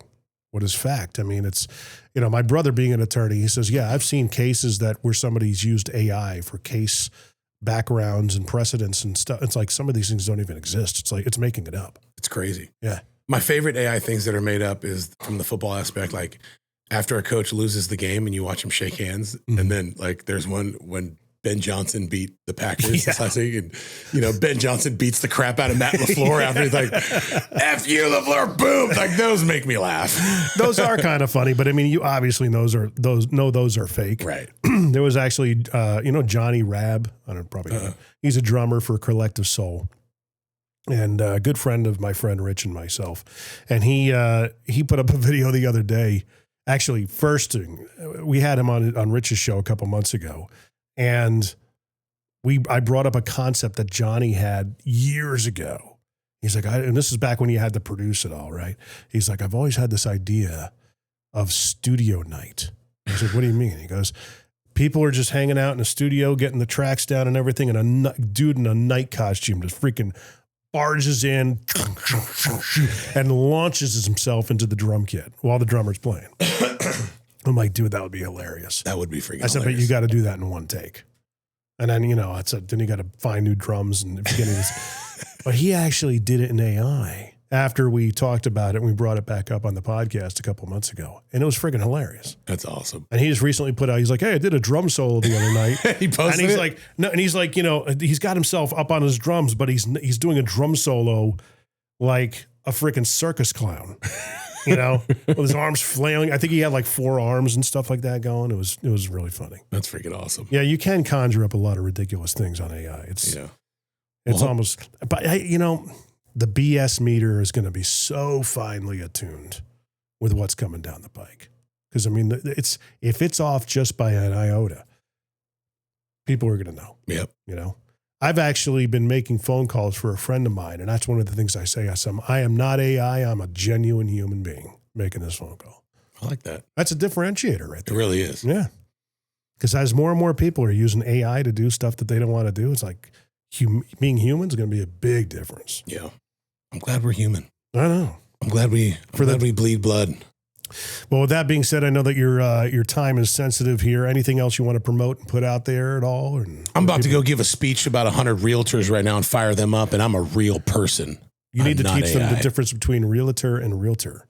what is fact. I mean, it's, my brother being an attorney, he says, yeah, I've seen cases where somebody's used AI for case backgrounds and precedents and stuff. It's like some of these things don't even exist. It's like, it's making it up. It's crazy. Yeah. My favorite AI things that are made up is from the football aspect, like after a coach loses the game and you watch him shake hands. And then like there's one when Ben Johnson beat the Packers this last week, and Ben Johnson beats the crap out of Matt LaFleur after he's like, F you, LaFleur, boom. Like those make me laugh. Those are kind of funny, but I mean, you obviously those are fake. Right. There was actually, Johnny Rabb. I don't probably know. He's a drummer for Collective Soul, and a good friend of my friend Rich and myself. And he put up a video the other day. Actually, first we had him on Rich's show a couple months ago, and I brought up a concept that Johnny had years ago. He's like, and this is back when he had to produce it all, right? He's like, I've always had this idea of studio night. I was like, what do you mean? He goes, people are just hanging out in a studio, getting the tracks down and everything, and a dude in a night costume just freaking barges in and launches himself into the drum kit while the drummer's playing. I'm like, dude, that would be hilarious. That would be freaking I said, hilarious. but you got to do that in one take. And then, I said, then you got to find new drums and if you're getting this. But he actually did it in AI after we talked about it and we brought it back up on the podcast a couple months ago. And it was freaking hilarious. That's awesome. And he just recently put out, he's like, hey, I did a drum solo the other night. He posted and he's it? like, no, and he's like, he's got himself up on his drums, but he's doing a drum solo like a freaking circus clown. With his arms flailing. I think he had like 4 arms and stuff like that going. It was really funny. That's freaking awesome. Yeah, you can conjure up a lot of ridiculous things on AI. It's almost, but the BS meter is going to be so finely attuned with what's coming down the pike. Because I mean, if it's off just by an iota, people are going to know. Yep. I've actually been making phone calls for a friend of mine, and that's one of the things I say. I am not AI. I'm a genuine human being making this phone call. I like that. That's a differentiator right there. It really is. Yeah. Because as more and more people are using AI to do stuff that they don't want to do, it's like being human is going to be a big difference. Yeah. I'm glad we're human. I know. I'm glad we bleed blood. Well, with that being said, I know that your time is sensitive here. Anything else you want to promote and put out there at all? I'm about to go give a speech to about 100 realtors right now and fire them up, and I'm a real person. You need to teach AI. them the difference between realtor and realtor.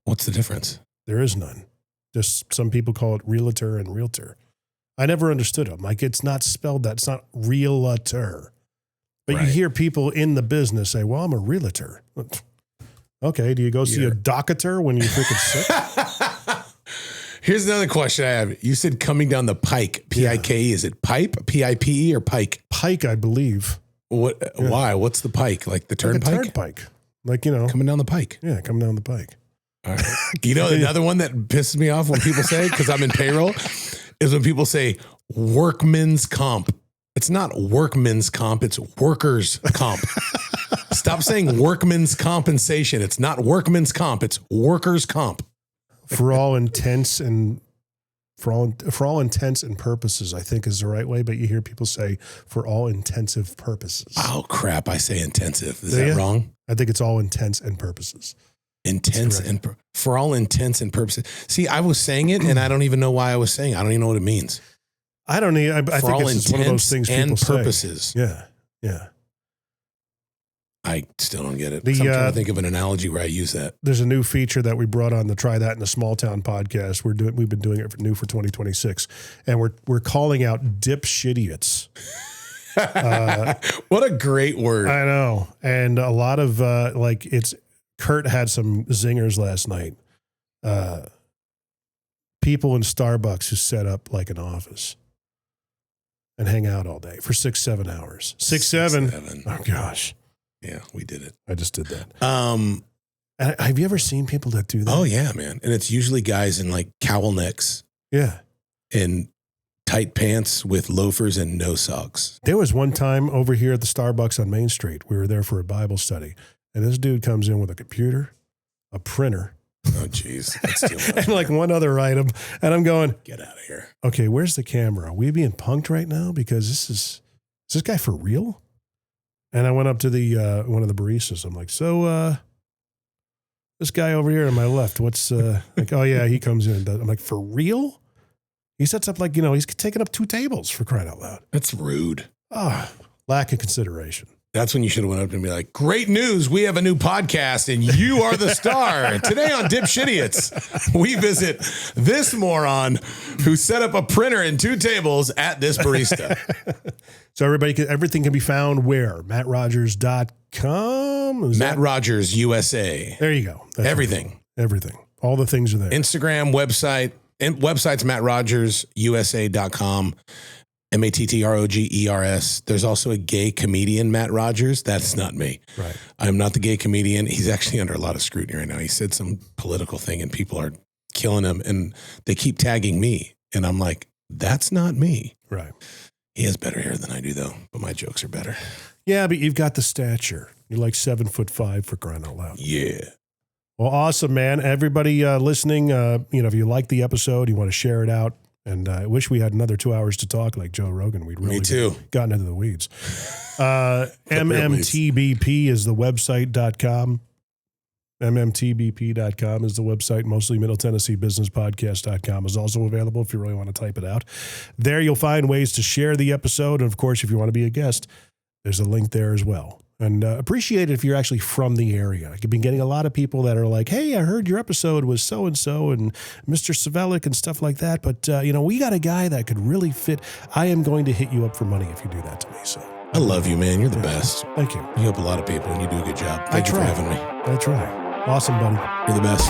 What's the difference? There is none. Just some people call it realtor and realtor. I never understood them. Like, it's not spelled that. It's not realtor. But Right. you hear people in the business say, well, I'm a realtor. Okay, do you go see a doctor when you're freaking sick? Here's another question I have. You said coming down the pike, P-I-K-E. Is it pipe, P-I-P-E, or pike? Pike, I believe. What? Yeah. Why? What's the pike? Like the turnpike? Like a turnpike. Like, Coming down the pike. Yeah, coming down the pike. All right. Another one that pisses me off when people say, because I'm in payroll, is when people say workman's comp. It's not workman's comp, it's workers' comp. Stop saying workman's compensation. It's not workman's comp, it's workers' comp. For all intents and purposes, I think is the right way, but you hear people say for all intensive purposes. Oh crap, I say intensive. Is that wrong? I think it's all intents and purposes. Intense and for all intents and purposes. See, I was saying it and I don't even know why I was saying it. I don't even know what it means. I don't need. I think it's just one of those things people say. Purposes. Yeah. I still don't get it. I'm trying to think of an analogy where I use that. There's a new feature that we brought on the Try That in a Small Town podcast. We've been doing it for 2026, and we're calling out dipshitiots. What a great word! I know, and a lot of Kurt had some zingers last night. People in Starbucks who set up like an office and hang out all day for 6-7 hours. 6-7. Oh gosh. Yeah, we did it. I just did that. Have you ever seen people that do that? Oh yeah, man. And it's usually guys in like cowl necks. Yeah. And tight pants with loafers and no socks. There was one time over here at the Starbucks on Main Street. We were there for a Bible study. And this dude comes in with a computer, a printer. Oh, jeez. That's too much. And like one other item. And I'm going, get out of here. Okay, where's the camera? Are we being punked right now? Because is this guy for real? And I went up to the one of the baristas. I'm like, so this guy over here on my left, what's like, oh yeah, he comes in and does. I'm like, for real? He sets up like, he's taking up 2 tables for crying out loud. That's rude. Ah, lack of consideration. That's when you should have went up and be like, great news. We have a new podcast and you are the star. Today on Dipshitiots, we visit this moron who set up a printer and 2 tables at this barista. So everything can be found where? MattRogers.com? Matt Rogers, USA. There you go. That's everything. Right. Everything. All the things are there. Instagram, website. And website's MattRogersUSA.com. MattrOgers. There's also a gay comedian, Matt Rogers. That's not me. Right. I'm not the gay comedian. He's actually under a lot of scrutiny right now. He said some political thing and people are killing him and they keep tagging me. And I'm like, that's not me. Right. He has better hair than I do though, but my jokes are better. Yeah, but you've got the stature. You're like 7'5" for crying out loud. Yeah. Well, awesome, man. Everybody listening, if you like the episode, you want to share it out. And I wish we had another 2 hours to talk like Joe Rogan. We'd really gotten into the weeds. MMTBP is the website.com. MMTBP.com is the website. Mostly Middle Tennessee Business Podcast.com is also available if you really want to type it out. There you'll find ways to share the episode. And of course, if you want to be a guest, there's a link there as well. And appreciate it if you're actually from the area. I've been getting a lot of people that are like, hey, I heard your episode was so-and-so and Mr. Savelik and stuff like that. But, we got a guy that could really fit. I am going to hit you up for money if you do that to me. So I love you, man. You're the best. Thank you. You help a lot of people and you do a good job. Thank you for having me. I try. Awesome, buddy. You're the best.